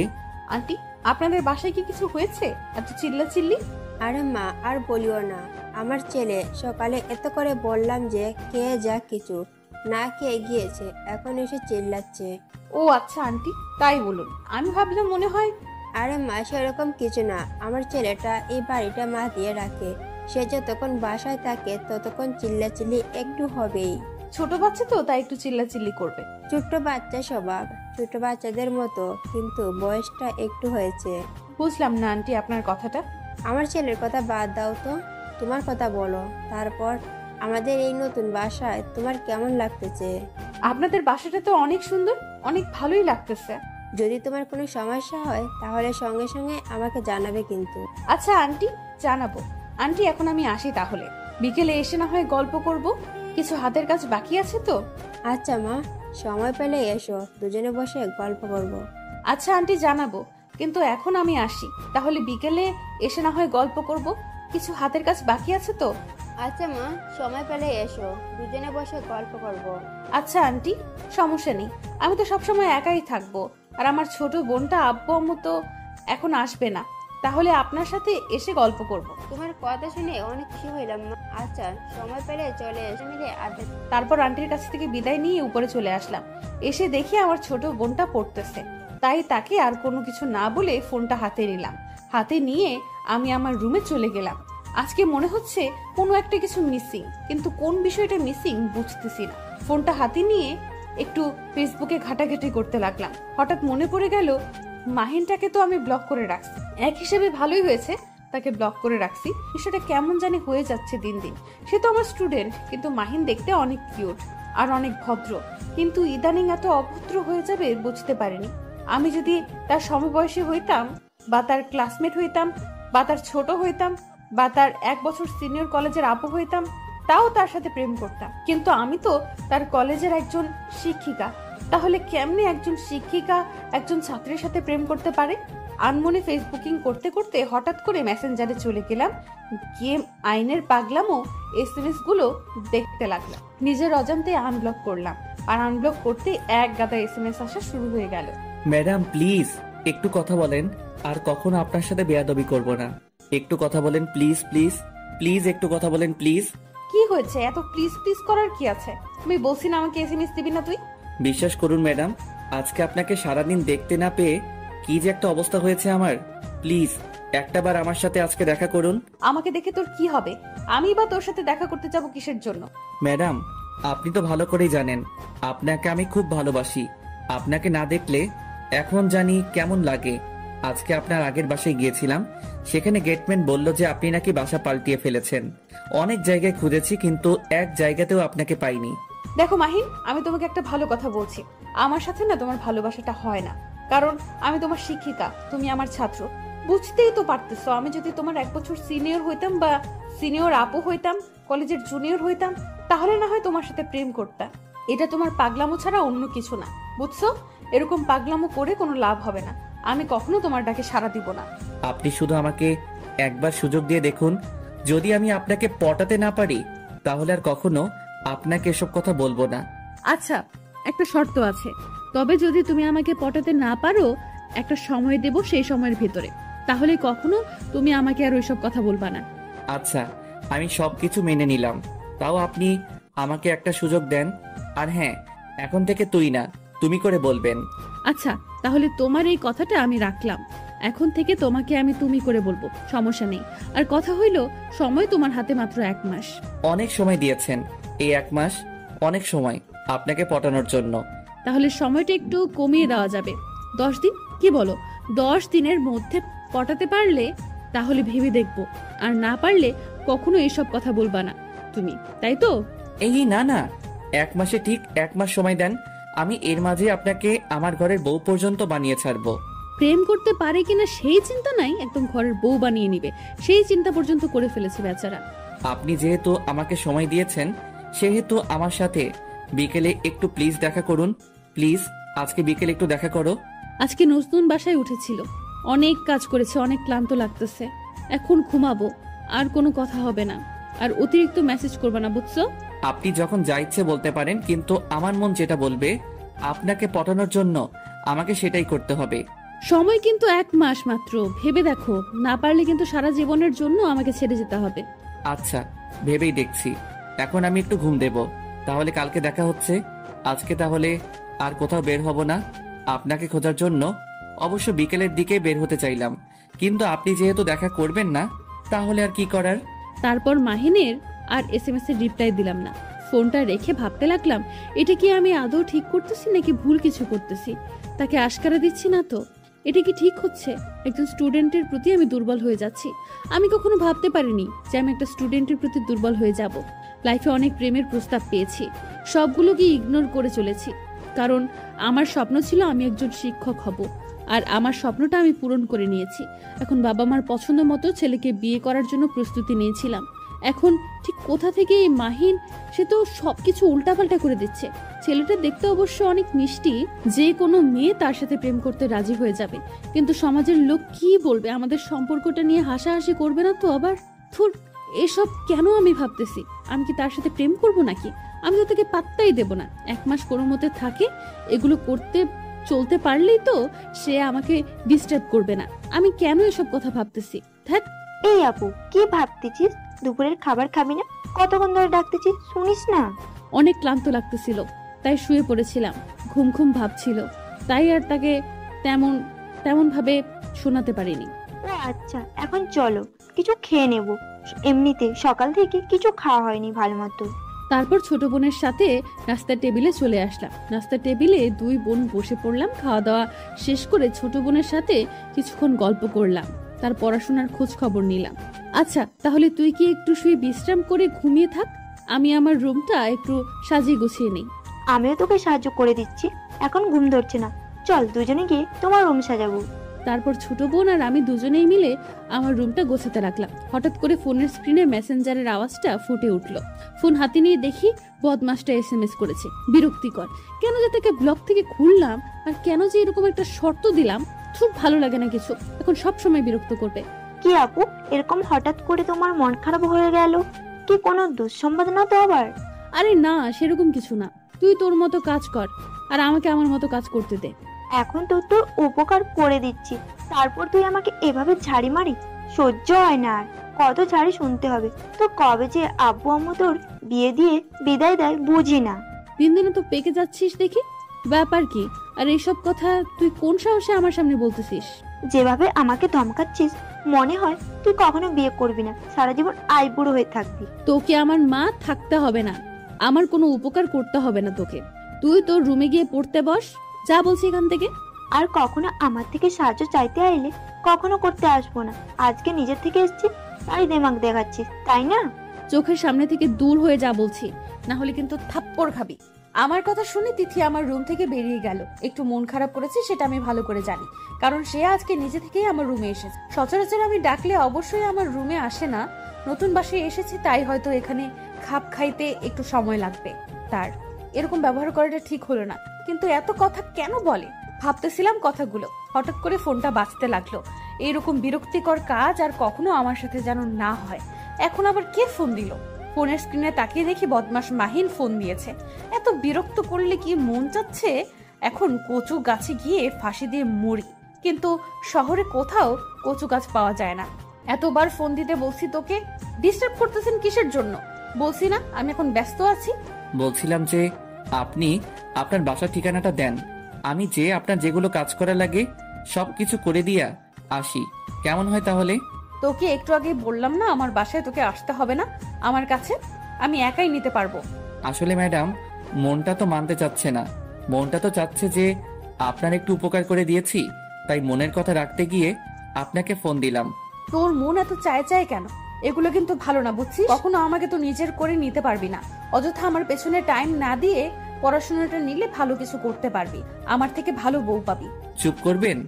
আন্টি, আপনাদের বাসায় কি কিছু হয়েছে? এত চিল্লাচিল্লি?
আরে মা আর বলিও না, আমার ছেলে সকালে এত করে বললাম যে খেয়ে যা, কিছু না খেয়ে গিয়েছে, এখন এসে চিল্লাচ্ছে।
ও আচ্ছা আন্টি, তাই বলুন। আমি ভাবলাম মনে হয়।
আরে মা সেরকম কিছু না, আমার ছেলেটা এই বাড়িটা মা দিয়ে রাখে, সে যতক্ষণ বাসায় থাকে ততক্ষণ চিল্লাচিল্লি একটু হবেই।
ছোট বাচ্চা তো, তাই একটু চিল্লাচিল্লি করবে।
ছোট্ট বাচ্চা স্বভাব, ছোট বাচ্চাদের মতো, কিন্তু বয়সটা একটু হয়েছে।
বুঝলাম না আন্টি আপনার কথাটা।
আমার ছেলের কথা বাদ দাও তো, তোমার কথা বলো। তারপর আমাদের এই নতুন বাসায় তোমার কেমন লাগতেছে?
আপনাদের বাসাটা তো অনেক সুন্দর, অনেক ভালোই লাগতেছে।
যদি তোমার কোনো সমস্যা হয় তাহলে সঙ্গে সঙ্গে আমাকে জানাবে কিন্তু।
আচ্ছা আন্টি, জানাবো। আন্টি এখন আমি আসি তাহলে, বিকেলে এসে না হয় গল্প করব, কিছু হাতের কাজ বাকি আছে তো।
আচ্ছা মা, সময় পেলে এসো, দুজনে বসে গল্প করব।
আচ্ছা আন্টি, জানাবো, কিন্তু এখন আমি আসি তাহলে, বিকেলে এসে না হয় গল্প করব, কিছু হাতের কাজ বাকি আছে তো।
আচ্ছা মা, সময় পেলে এসো, দুজনে বসে গল্প করব।
আচ্ছা আন্টি, সমস্যা নেই, আমি তো সবসময় একাই থাকবো, আর আমার ছোট বোনটা আব্বু আম্মু তো এখন আসবে না, তাহলে আপনার সাথে এসে গল্প করব।
তোমার কথা শুনে অনেক খুশি হইলাম মা। আচ্ছা, সময় পেলে চলে এসে মিলে আড্ডা।
তারপর আন্টির কাছ থেকে বিদায় নিয়ে উপরে চলে আসলাম। এসে দেখি আমার ছোট বোনটা পড়তেছে, তাই তাকে আর কোনো কিছু না বলে ফোনটা হাতে নিলাম। হাতে নিয়ে আমি আমার রুমে চলে গেলাম। আজকে মনে হচ্ছে কোনো একটা কিছু মিসিং, কিন্তু কোন বিষয়টা মিসিং বুঝতেছি না। ফোনটা হাতে নিয়ে একটু ফেসবুকে ঘাটাঘাটি করতে লাগলাম। হঠাৎ মনে পড়ে গেল মাহিনটাকে তো আমি ব্লক করে রাখছি। এক হিসেবে ভালোই হয়েছে তাকে ব্লক করে রাখছি, বিষয়টা কেমন জানি হয়ে যাচ্ছে দিন দিন। সে তো আমার স্টুডেন্ট, কিন্তু মাহিন দেখতে অনেক কিউট আর অনেক ভদ্র, কিন্তু ইদানিং এত অভদ্র হয়ে যাবে বুঝতে পারিনি। আমি যদি তার সমবয়সী হইতাম, বা তার ক্লাসমেট হইতাম, বা তার ছোট হইতাম, বা তার 1 বছর সিনিয়র কলেজের আপু হইতাম, তাও তার সাথে প্রেম করতাম। কিন্তু আমি তো তার কলেজের একজন শিক্ষিকা, তাহলে কেমনে একজন শিক্ষিকা একজন ছাত্রের সাথে প্রেম করতে পারে? আনমনে ফেসবুকিং করতে করতে হঠাৎ করে মেসেঞ্জারে চলে গেলাম, গিয়ে আইনের পাগলামো এসএমএস গুলো দেখতে লাগলাম। নিজের অজান্তে আনব্লক করলাম, আর আনব্লক করতে এক গাদা এসএমএস আসা শুরু হয়ে গেল।
ম্যাডাম প্লিজ একটু কথা বলেন, আর কখনো আপনার সাথে বেয়াদবি করব না। একটু কথা বলেন প্লিজ প্লিজ প্লিজ, একটু কথা বলেন প্লিজ।
কি হয়েছে? এত প্লিজ প্লিজ করার কি আছে? আমি বলছি না আমাকে এসএমএস দিবি না তুই।
বিশ্বাস করুন ম্যাডাম, আজকে আপনাকে সারাদিন দেখতে না পেয়ে কি যে একটা অবস্থা হয়েছে আমার। প্লিজ একটাবার আমার সাথে আজকে দেখা করুন।
আমাকে দেখে তোর কি হবে? আমি বা তোর সাথে দেখা করতে যাব কিসের জন্য?
ম্যাডাম আপনি তো ভালো করেই জানেন আপনাকে আমি খুব ভালোবাসি। আপনাকে না দেখলে এখন জানি কেমন লাগে। আজকে আপনার আগের বাসায় গিয়েছিলাম, সেখানে গেটম্যান বলল যে আপনি নাকি বাসা পাল্টিয়ে ফেলেছেন। অনেক জায়গায় খুঁজেছি কিন্তু এক জায়গাতেও আপনাকে পাইনি।
দেখো মাহিন, আমি তোমাকে একটা ভালো কথা বলছি। আমার সাথে না তোমার ভালোবাসাটা হয় না, কারণ আমি তোমার শিক্ষিকা, তুমি আমার ছাত্র। বুঝতেই তো পারতেছো, আমি যদি তোমার 1 বছর সিনিয়র হইতাম বা সিনিয়র আপু হইতাম, কলেজের জুনিয়র হইতাম, তাহলে না হয় তোমার সাথে প্রেম করতাম। এটা তোমার পাগলামো ছাড়া অন্য কিছু না, বুঝছো? এরকম পাগলামো করে কোনো লাভ হবে না। আমি কখনো তোমার ডাকে সাড়া দিব না।
আপনি শুধু আমাকে একবার সুযোগ দিয়ে দেখুন, যদি আমি আপনাকে পটাতে না পারি তাহলে আর কখনো আপনাকে এসব কথা বলবো না।
আচ্ছা, একটা শর্ত আছে। তবে যদি তুমি আমাকে পটাতে না পারো, একটা সময় দেব, সেই সময়ের ভিতরে, তাহলে কখনো তুমি আমাকে আর ওইসব কথা বলবা না।
আচ্ছা আমি সবকিছু মেনে নিলাম, তাও আপনি আমাকে একটা সুযোগ দেন। আর হ্যাঁ, এখন থেকে তুই না তুমি করে বলবেন।
আচ্ছা, তাহলে তোমার এই কথাটা আমি রাখলাম। এখন থেকে তোমাকে আমি তুমি করে বলবো, সমস্যা নেই। আর কথা হইল, সময় তোমার হাতে মাত্র 1 মাস।
অনেক সময় দিয়েছেন, এই 1 মাস অনেক সময় আপনাকে পটানোর জন্য।
তাহলে সময়টা একটু কমিয়ে দেওয়া যাবে, 10 দিন, কি বলো? 10 দিনের মধ্যে পটাতে পারলে তাহলে ভেবে দেখবো, আর না পারলে কখনো এসব কথা বলবা না তুমি, তাই তো?
এই না না, 1 মাসে ঠিক 1 মাস সময় দেন। আমি এর মাঝে আপনাকে আমার ঘরের বউ পর্যন্ত বানিয়ে ছাড়বো।
প্রেম করতে পারে কিনা সেই চিন্তা নাই, একদম ঘরের বউ বানিয়ে নিবে সেই চিন্তা পর্যন্ত করে ফেলেছে বেচারা।
আপনি যেহেতু আমাকে সময় দিয়েছেন, সেহেতু আমার সাথে বিকেলে একটু প্লিজ দেখা করুন। প্লিজ আজকে বিকেলে একটু দেখা করো।
আজকে নতুন বাসায় উঠেছিল, অনেক কাজ করেছে, অনেক ক্লান্ত লাগতেছে। এখন ঘুমাবো, আর কোনো কথা হবে না। আর অতিরিক্ত মেসেজ করবে না, বুঝছো?
আপনি যখন যা ইচ্ছে বলতে পারেন, কিন্তু আমার মন যেটা বলবে আপনাকে পটানোর জন্য আমাকে সেটাই করতে হবে।
সময় কিন্তু 1 মাস মাত্র, ভেবে দেখো। না পারলে কিন্তু সারা জীবনের জন্য আমাকে ছেড়ে যেতে হবে।
আচ্ছা ভেবেই দেখছি। এখন আমি একটু ঘুম দেব, তাহলে কালকে দেখা হচ্ছে। আজকে তাহলে আর কোথাও বের হব না আপনাকে খোঁজার জন্য। অবশ্য বিকেলের দিকে বের হতে চাইলাম, কিন্তু আপনি যেহেতু দেখা করবেন না, তাহলে আর কি করার।
তারপর মাহিনের আর এসএমএস এর রিপ্লাই দিলাম না। ফোনটা রেখে ভাবতে লাগলাম, এটা কি আমি আদৌ ঠিক করতেছি নাকি ভুল কিছু করতেছি? তাকে আশকারা দিচ্ছি না তো? এটা কি ঠিক হচ্ছে? একজন স্টুডেন্টের প্রতি আমি দুর্বল হয়ে যাচ্ছি। আমি কখনো ভাবতে পারিনি যে আমি একটা স্টুডেন্টের প্রতি দুর্বল হয়ে যাব। লাইফে অনেক প্রেমের প্রস্তাব পেয়েছি, সবগুলোকে ইগনোর করে চলেছি, কারণ আমার স্বপ্ন ছিল আমি একজন শিক্ষক হব। আর আমার স্বপ্নটা আমি পূরণ করে নিয়েছি। এখন বাবা মার পছন্দ মতো ছেলেকে বিয়ে করার জন্য প্রস্তুতি নিয়েছিলাম। এখন ঠিক কোথা থেকে এই মাহিন, সে তো সবকিছু উল্টাপাল্টা করে দিচ্ছে। ছেলেটা দেখতে অবশ্য অনেক মিষ্টি, যে কোনো মেয়ে তার সাথে প্রেম করতে রাজি হয়ে যাবে, কিন্তু সমাজের লোক কি বলবে? আমাদের সম্পর্কটা নিয়ে হাসাহাসি করবে না তো আবার? থুর, এসব কেন আমি ভাবতেছি? আমি কি তার সাথে প্রেম করব নাকি? আমি তো তাকে পাত্তাই দেব না। 1 মাস কোনো মতে থাকে, এগুলো করতে চলতে পারলেই তো সে আমাকে ডিস্টার্ব করবে না। আমি কেন এসব কথা ভাবতেছি? ধ্যাৎ।
এই আপু, কি ভাবতেছিস? দুপুরের খাবার খাবি না? কতক্ষণ ধরে ডাকতেছিস, শুনিস না?
অনেক ক্লান্ত লাগতেছিল, তাই শুয়ে পড়েছিলাম। ঘুম ঘুম ভাবছিল, তাই আর তাকে তেমন ভাবে শোনাতে পারিনি।
ও আচ্ছা, এখন চলো কিছু খেয়ে নেব। এমনিতে সকাল থেকে কিছু খাওয়া হয়নি ভালো মতো।
তারপর ছোট বোনের সাথে নাস্তার টেবিলে চলে আসলাম। নাস্তার টেবিলে 2 বোন বসে পড়লাম। খাওয়া দাওয়া শেষ করে ছোট বোনের সাথে কিছুক্ষণ গল্প করলাম, তার পড়াশোনার খোঁজ খবর নিলাম। আচ্ছা, তাহলে তুই কি একটু শুয়ে বিশ্রাম করে ঘুমিয়ে থাক, আমি আমার রুমটা একটু সাজিয়ে গুছিয়ে নেই।
আমিও তোকে সাহায্য করে দিচ্ছি, এখন ঘুম ধরছে না। চল দুজনে গিয়ে তোমার রুম সাজাবো।
তারপর ছোট বোন আর আমি দুজনেই মিলে আমার রুমটা গোছাতে লাগলাম। হঠাৎ করে ফোনের স্ক্রিনে মেসেঞ্জারের আওয়াজটা ফুটে উঠলো। ফোন হাতে নিয়ে দেখি বদমাসটা এসএমএস করেছে। বিরক্তিকর, কেন যে তাকে ব্লক থেকে খুললাম, আর কেন যে এরকম একটা শর্ত দিলাম,
খুব ভালো লাগে না কিছু, এখন সব সময় বিরক্ত করবে।
কি আপু, এরকম হঠাৎ করে তোমার মন খারাপ হয়ে গেল? কি কোনো দুঃসংবাদ না তো আবার?
আরে না, সেরকম কিছু না। তুই তোর মতো কাজ কর আর আমাকে আমার মতো কাজ করতে দে।
এখন তো তোর উপকার করে দিচ্ছি, তারপর তুই আমাকে এভাবে ঝাড়ি মারি? সহ্য হয় না আর। কত ঝাড়ি শুনতে হবে? তো কবে যে আব্বু আম্মু তোর বিয়ে দিয়ে বিদায় দেয় বুঝি না।
দিন দিনে তো পেকে যাচ্ছিস দেখি, ব্যাপার কি? আর এইসব কথা তুই কোন সাহসে আমার সামনে বলতেছিস?
যেভাবে আমাকে ধমকাচ্ছিস মনে হয় তুই কখনো বিয়ে করবি না, সারা জীবন আইবুড়ো হয়ে থাকবি।
তোকে আমার মা থাকতে হবে না, আমার কোনো উপকার করতে হবে না তোকে। তুই তোর রুমে গিয়ে পড়তে বস, যা বলছি এখান থেকে।
আর কখনো আমার থেকে সাহায্য চাইতে আইলে কখনো করতে আসবো না। আজকে নিজের থেকে এসেছি তাই দেমাগ দেখাচ্ছিস, তাই না?
চোখের সামনে থেকে দূর হয়ে যা বলছি, না হলে কিন্তু থাপ্পড় খাবি।
আমার কথা শুনে তিথি আমার রুম থেকে বেরিয়ে গেল। একটু মন খারাপ করেছে সেটা আমি ভালো করে জানি, কারণ সে আজকে নিজে থেকেই আমার রুমে এসেছে। সচরাচর আমি ডাকলে অবশ্যই আমার রুমে আসে না। নতুন বাসায় এসেছি তাই হয়তো এখানে খাপ খাইতে একটু সময় লাগবে তার। এরকম ব্যবহার করাটা ঠিক হলো না, কিন্তু এত কথা কেন বলে? ভাবতেছিলাম কথাগুলো, হঠাৎ করে ফোনটা বাজতে লাগলো। এইরকম বিরক্তিকর কাজ আর কখনো আমার সাথে যেন না হয়। এখন আবার কে ফোন দিল? ফোনের স্ক্রিনে তাকিয়ে দেখি বদমাস মাহিন ফোন দিয়েছে। এত বিরক্ত করলে কি মন চাচ্ছে এখন কচু গাছে গিয়ে ফাঁসি দিয়ে মরি, কিন্তু শহরে কোথাও কচু গাছ পাওয়া যায় না। এতবার ফোন দিতে বলছি তোকে, ডিস্টার্ব করতেছেন কিসের জন্য? বলছি না আমি এখন ব্যস্ত আছি।
বলছিলাম যে আপনি আপনার বাসার ঠিকানাটা দেন, আমি যে আপনার যেগুলো কাজ করা লাগে সবকিছু করে দিয়া আসি, কেমন হয় তাহলে?
তোকে একটু আগে বললাম না আমার বাসায় তোকে আসতে হবে না, আমার কাছে আমি একাই নিতে পারবো।
আসলে ম্যাডাম, মনটা তো মানতে চাচ্ছে না। মনটা তো চাচ্ছে যে আপনার একটু উপকার করে দিয়েছি, তাই মনের কথা রাখতে গিয়ে আপনাকে ফোন দিলাম।
তোর মন এত চায় চায় কেন? এগুলো কিন্তু ভালো না, বুঝছিস? কখনো আমাকে তো নিজের করে নিতে পারবি না। অযথা আমার পেছনে টাইম না দিয়ে পড়াশোনাটা নিলে ভালো কিছু করতে পারবি, আমার থেকে ভালো বউ পাবি।
চুপ করবেন?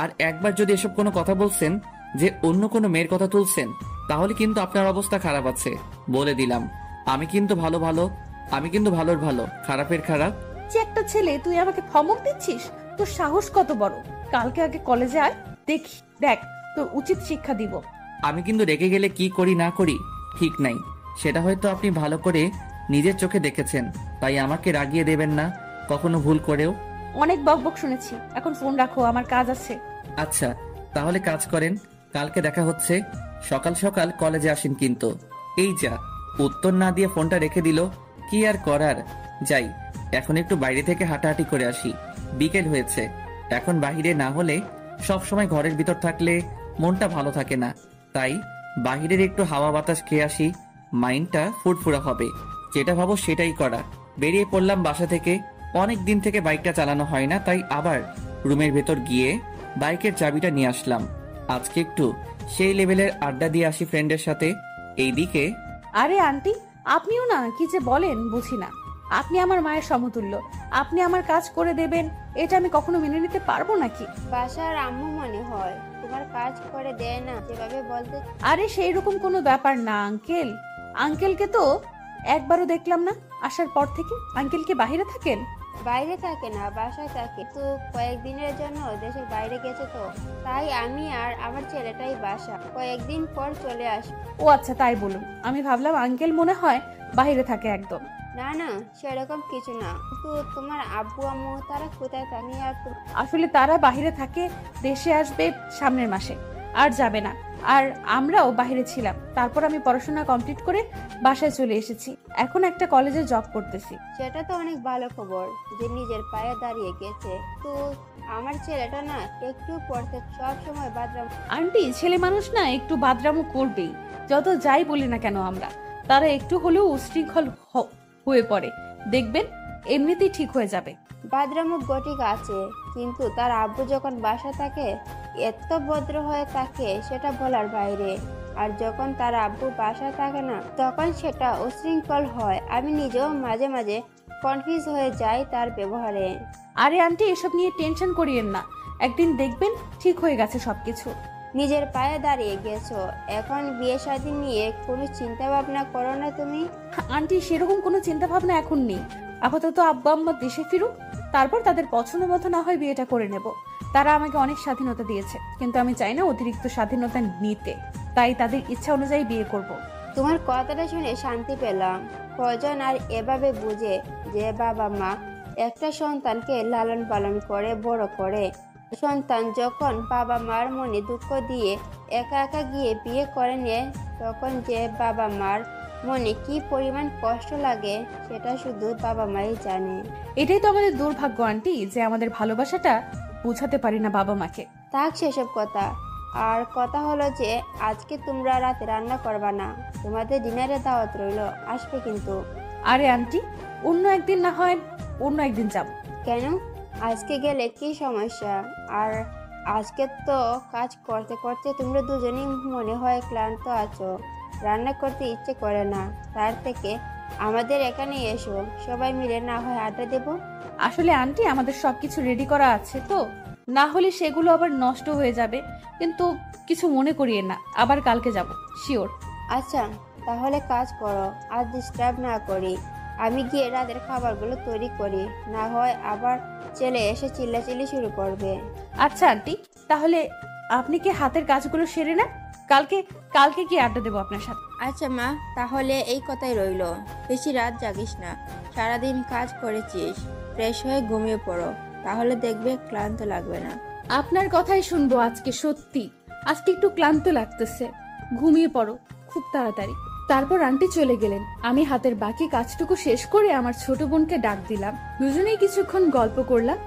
আর একবার যদি এসব কোনো কথা বলছেন যে অন্য কোনো মেয়ের কথা তুলছেন, তাহলে কিন্তু আপনার অবস্থা খারাপ আছে, বলে দিলাম। আমি কিন্তু ভালোর ভালো, খারাপের খারাপ।
যে একটা ছেলে, তুই আমাকে ধমক দিচ্ছিস? তোর সাহস কত বড়? কালকে আগে কলেজে আয়, দেখ তোর উচিত শিক্ষা দিব।
আমি কিন্তু রেগে গেলে কি করি না করি ঠিক নাই, সেটা হয়তো আপনি ভালো করে নিজের চোখে দেখেছেন, তাই আমাকে রাগিয়ে দেবেন না কখনো ভুল করেও।
অনেক বকবক শুনেছি, এখন ফোন রাখো, আমার কাজ আছে।
আচ্ছা তাহলে কাজ করেন, কালকে দেখা হচ্ছে। সকাল সকাল কলেজে আসেন কিন্তু। এই যা, উত্তর না দিয়ে ফোনটা রেখে দিল। কি আর করার, যাই এখন একটু বাইরে থেকে হাঁটাহাঁটি করে আসি, বিকেল হয়েছে। এখন বাইরে না হলে সব সময় ঘরের ভিতর থাকলে মনটা ভালো থাকে না, তাই বাহিরের একটু হাওয়া বাতাস খেয়ে আসি, মাইন্ডটা ফুরফুরা হবে। যেটা ভাবো সেটাই করা। বেরিয়ে পড়লাম বাসা থেকে। অনেক দিন থেকে বাইকটা চালানো হয় না, তাই আবার রুমের ভেতর গিয়ে বাইকের চাবিটা নিয়ে আসলাম। আজকে একটু সেই লেভেলের আড্ডা দিয়ে আসি ফ্রেন্ডের সাথে। এইদিকে
আরে আন্টি, আপনিও না কি যে বলেন বুঝি না। আপনি আমার মায়ের সমতুল্য, আপনি আমার কাজ করে দেবেন, এটা আমি কখনো মেনে নিতে পারবো নাকি?
বাসার আম্মু মনে হয় তোমার কাজ করে দেয় না যেভাবে বলতে।
আরে সেই রকম কোনো ব্যাপার না আঙ্কেল। আঙ্কেলকে তো একবারও দেখলাম না আসার পর থেকে। আঙ্কেল কি বাইরে থাকেন?
বাইরে থাকে না, বাসায় থাকে, তো কয়েকদিনের জন্য দেশের বাইরে গেছে, তো তাই আমি আর আমার ছেলেটাই বাসা, কয়েকদিন পর চলে আসবো।
ও আচ্ছা, তাই বলুন। আমি ভাবলাম আঙ্কেল মনে হয় বাইরে থাকে একদম।
না না, সেরকম কিছু না, তো তোমার আব্বু আম্মু তারা কোথায় থাকে? আর
আসলে তারা বাইরে থাকে, দেশে আসবে সামনের মাসে, আর যাবে না। আর আমরাও বাইরে ছিলাম, তারপর আমি পড়াশোনা কমপ্লিট করে বাসায় চলে এসেছি। এখন একটা কলেজে জব করতেছি।
সেটা তো অনেক ভালো খবর যে নিজের পায়ে দাঁড়িয়ে গেছে। তো আমার ছেলেটা না একটু পড়তে সব সময় বাদরাম।
আন্টি, ছেলে মানুষ না একটু বাদরামো করবেই, যত যাই বলি না কেন আমরা। তারা একটু হলেও উশৃঙ্খল হয়ে পড়ে, দেখবেন এমনিতেই ঠিক হয়ে যাবে।
বাদরামুখ গটিক আছে, কিন্তু তার আব্বু যখন বাসা থাকে এত ভদ্র হয়ে থাকে সেটা বলার বাইরে। আর যখন তার আব্বু বাসায় থাকে না তখন সেটা উশৃঙ্খল হয়। আমি নিজেও মাঝে মাঝে কনফিউজ হয়ে যাই তার ব্যবহারে।
আরে আন্টি, এসব নিয়ে টেনশন করিয়েন না, একদিন দেখবেন ঠিক হয়ে গেছে সবকিছু।
নিজের পায়ে দাঁড়িয়ে গেছো, এখন বিয়ে শাদী নিয়ে কোনো চিন্তা ভাবনা করো না তুমি?
আন্টি, সেরকম কোনো চিন্তা ভাবনা এখন নেই। আপাতত আব্বা আম্মা দেশে ফিরুক, তারপর তাদের পছন্দ মতো না হয় বিয়েটা করে নেব। তারা আমাকে অনেক স্বাধীনতা দিয়েছে, কিন্তু আমি চাই না অতিরিক্ত স্বাধীনতা নিতে। তাই তাদের ইচ্ছা অনুযায়ী বিয়ে করব।
তোমার কথাটা শুনে শান্তি পেলাম। কজন আর এভাবে বুঝে যে বাবা মা একটা সন্তানকে লালন পালন করে বড় করে, সন্তান যখন বাবা মার মনে দুঃখ দিয়ে একা একা গিয়ে বিয়ে করে নেয়, তখন যে বাবা মার মনে কি পরিমাণ কষ্ট লাগে সেটা শুধু বাবা মাই জানে।
এটাই তো আমাদের দুর্ভাগ্য আন্টি, যে আমাদের ভালোবাসাটা বোঝাতে পারি না বাবা মাকে।
থাক সেসব কথা। আর কথা হলো যে আজকে তোমরা রাতে রান্না করবা না, তোমাদের ডিনারে দাওয়াত রইলো, আসবে কিন্তু।
আরে আন্টি, অন্য একদিন না হয় অন্য একদিন যাব।
কেন? আজকে গেলে কি সমস্যা? আর আজকে তো কাজ করতে করতে তোমরা দুজনেই মনে হয় ক্লান্ত আছো, রান্না করতে ইচ্ছে করে না। তার থেকে আমাদের এখানে এসো, সবাই মিলে না হয় আড্ডা দেবো।
আসলে আন্টি, আমাদের সবকিছু রেডি করা আছে তো, না হলে সেগুলো আবার নষ্ট হয়ে যাবে। কিন্তু কিছু মনে করিয়ে না, আবার কালকে যাব শিওর।
আচ্ছা তাহলে কাজ করো, আর ডিস্টার্ব না করি। আমি গিয়ে রাতের খাবারগুলো তৈরি করি, না হয় আবার ছেলে এসে চিল্লাচিল্লি শুরু করবে।
আচ্ছা আন্টি, তাহলে আপনি কি হাতের কাজগুলো সেরে না? কালকে কি আড্ডা দেবো আপনার সাথে।
আচ্ছা মা, তাহলে এই কথাই রইলো। বেশি রাত জাগিস না, সারাদিন কাজ করেছিস, ফ্রেশ হয়ে ঘুমিয়ে পড়ো, তাহলে দেখবে ক্লান্ত লাগবে না।
আপনার কথাই শুনবো আজকে। সত্যি আজকে একটু ক্লান্ত লাগতেছে, ঘুমিয়ে পড়ো খুব তাড়াতাড়ি। তারপর আন্টি চলে গেলেন। আমি হাতের বাকি কাজটুকু শেষ করে আমার ছোট বোনকে ডাক দিলাম। দুজনেই কিছুক্ষণ গল্প করলাম।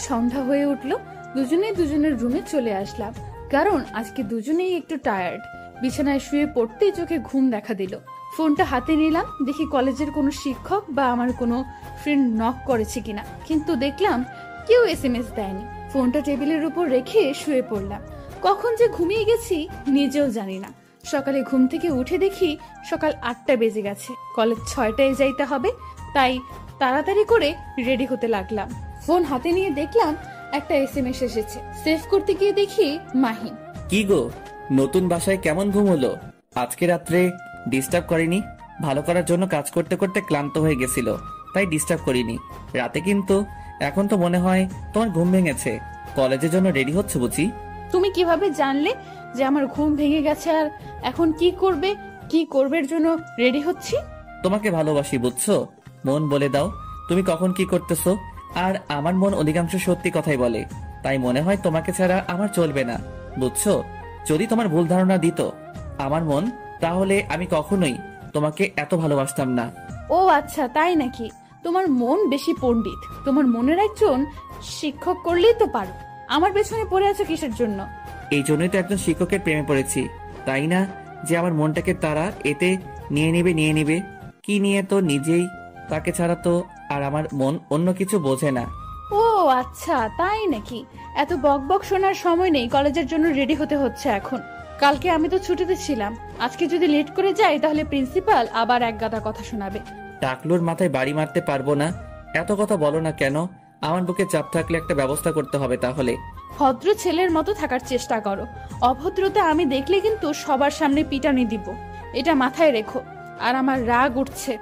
সন্ধ্যা হয়ে উঠলো, দুজনেই দুজনের রুমে চলে আসলাম, কারণ আজকে দুজনেই একটু টায়ার্ড। বিছানায় শুয়ে পড়তেই চোখে ঘুম দেখা দিল। ফোনটা হাতে নিলাম, দেখি কলেজের কোনো শিক্ষক বা আমার কোনো ফ্রেন্ড নক করেছে কিনা, কিন্তু দেখলাম কেউ SMS দেয়নি। ফোনটা টেবিলের উপর রেখে শুয়ে পড়লাম। কখন যে ঘুমিয়ে গেছি নিজেও জানি না। সকালে ঘুম থেকে উঠে দেখি সকাল 8টা বেজে গেছে। কলেজ 6টায় যাইতে হবে, তাই তাড়াতাড়ি করে রেডি হতে লাগলাম। ফোন হাতে নিয়ে দেখলাম একটা SMS এসেছে। সেভ করতে গিয়ে দেখি মাহিন।
কি গো, নতুন বাসায় কেমন ঘুম হলো? আজকে রাত্রে ডিস্টার্ব করিনি? ভালো করার জন্য কাজ করতে করতে ক্লান্ত হয়ে গেছিল, তাই ডিস্টার্ব করিনি রাতে। কিন্তু এখন তো মনে হয় তোমার ঘুম ভেঙেছে। কলেজের জন্য রেডি হচ্ছে বুঝি?
তুমি কিভাবে জানলে যে আমার ঘুম ভেঙে গেছে আর এখন কি করবে জন্য রেডি হচ্ছি?
তোমাকে ভালোবাসি বুঝছো? মন বলে দাও তুমি কখন কি করতেছো। আর আমার মন অধিকাংশ সত্যি কথাই বলে, তাই মনে হয় তোমাকে ছাড়া আমার চলবে না, বুঝছো? যদি তোমার ভুল ধারণা দিত আমার মন, তাহলে আমি কখনোই তোমাকে এত ভালোবাসতাম না।
ও আচ্ছা, তাই নাকি? তোমার মন বেশি পণ্ডিত। তোমার মনের একজন শিক্ষক করলেই তো পারো। আমার পেছনে পড়ে আছো কিসের জন্য?
এই জন্যই তো একজন শিক্ষকের প্রেমে পড়েছি, তাই না? যে আমার মনটাকে তারা এতে নিয়ে নিবে। কি নিয়ে তো নিজেই, তাকে ছাড়া তো আর আমার মন অন্য কিছু বোঝে না।
ও আচ্ছা, তাই নাকি? এত বকবক শোনার সময় নেই, কলেজের জন্য রেডি হতে হচ্ছে এখন। কালকে আমি তো ছুটিতে ছিলাম, আজকে যদি লেট করে যাই তাহলে প্রিন্সিপাল আবার এক গাদা কথা শোনাবে।
টাকলুর মাথায় বাড়ি মারতে পারবো না। এত কথা বলো না কেন? আমার বুকে চাপ থাকলে একটা ব্যবস্থা করতে হবে তাহলে।
ভদ্র ছেলের মতো থাকার চেষ্টা করো। অভদ্রতা আমি দেখলে কিন্তু সবার সামনে পিটানি দিব, এটা মাথায় রেখো। আর আমার রাগ উঠছে,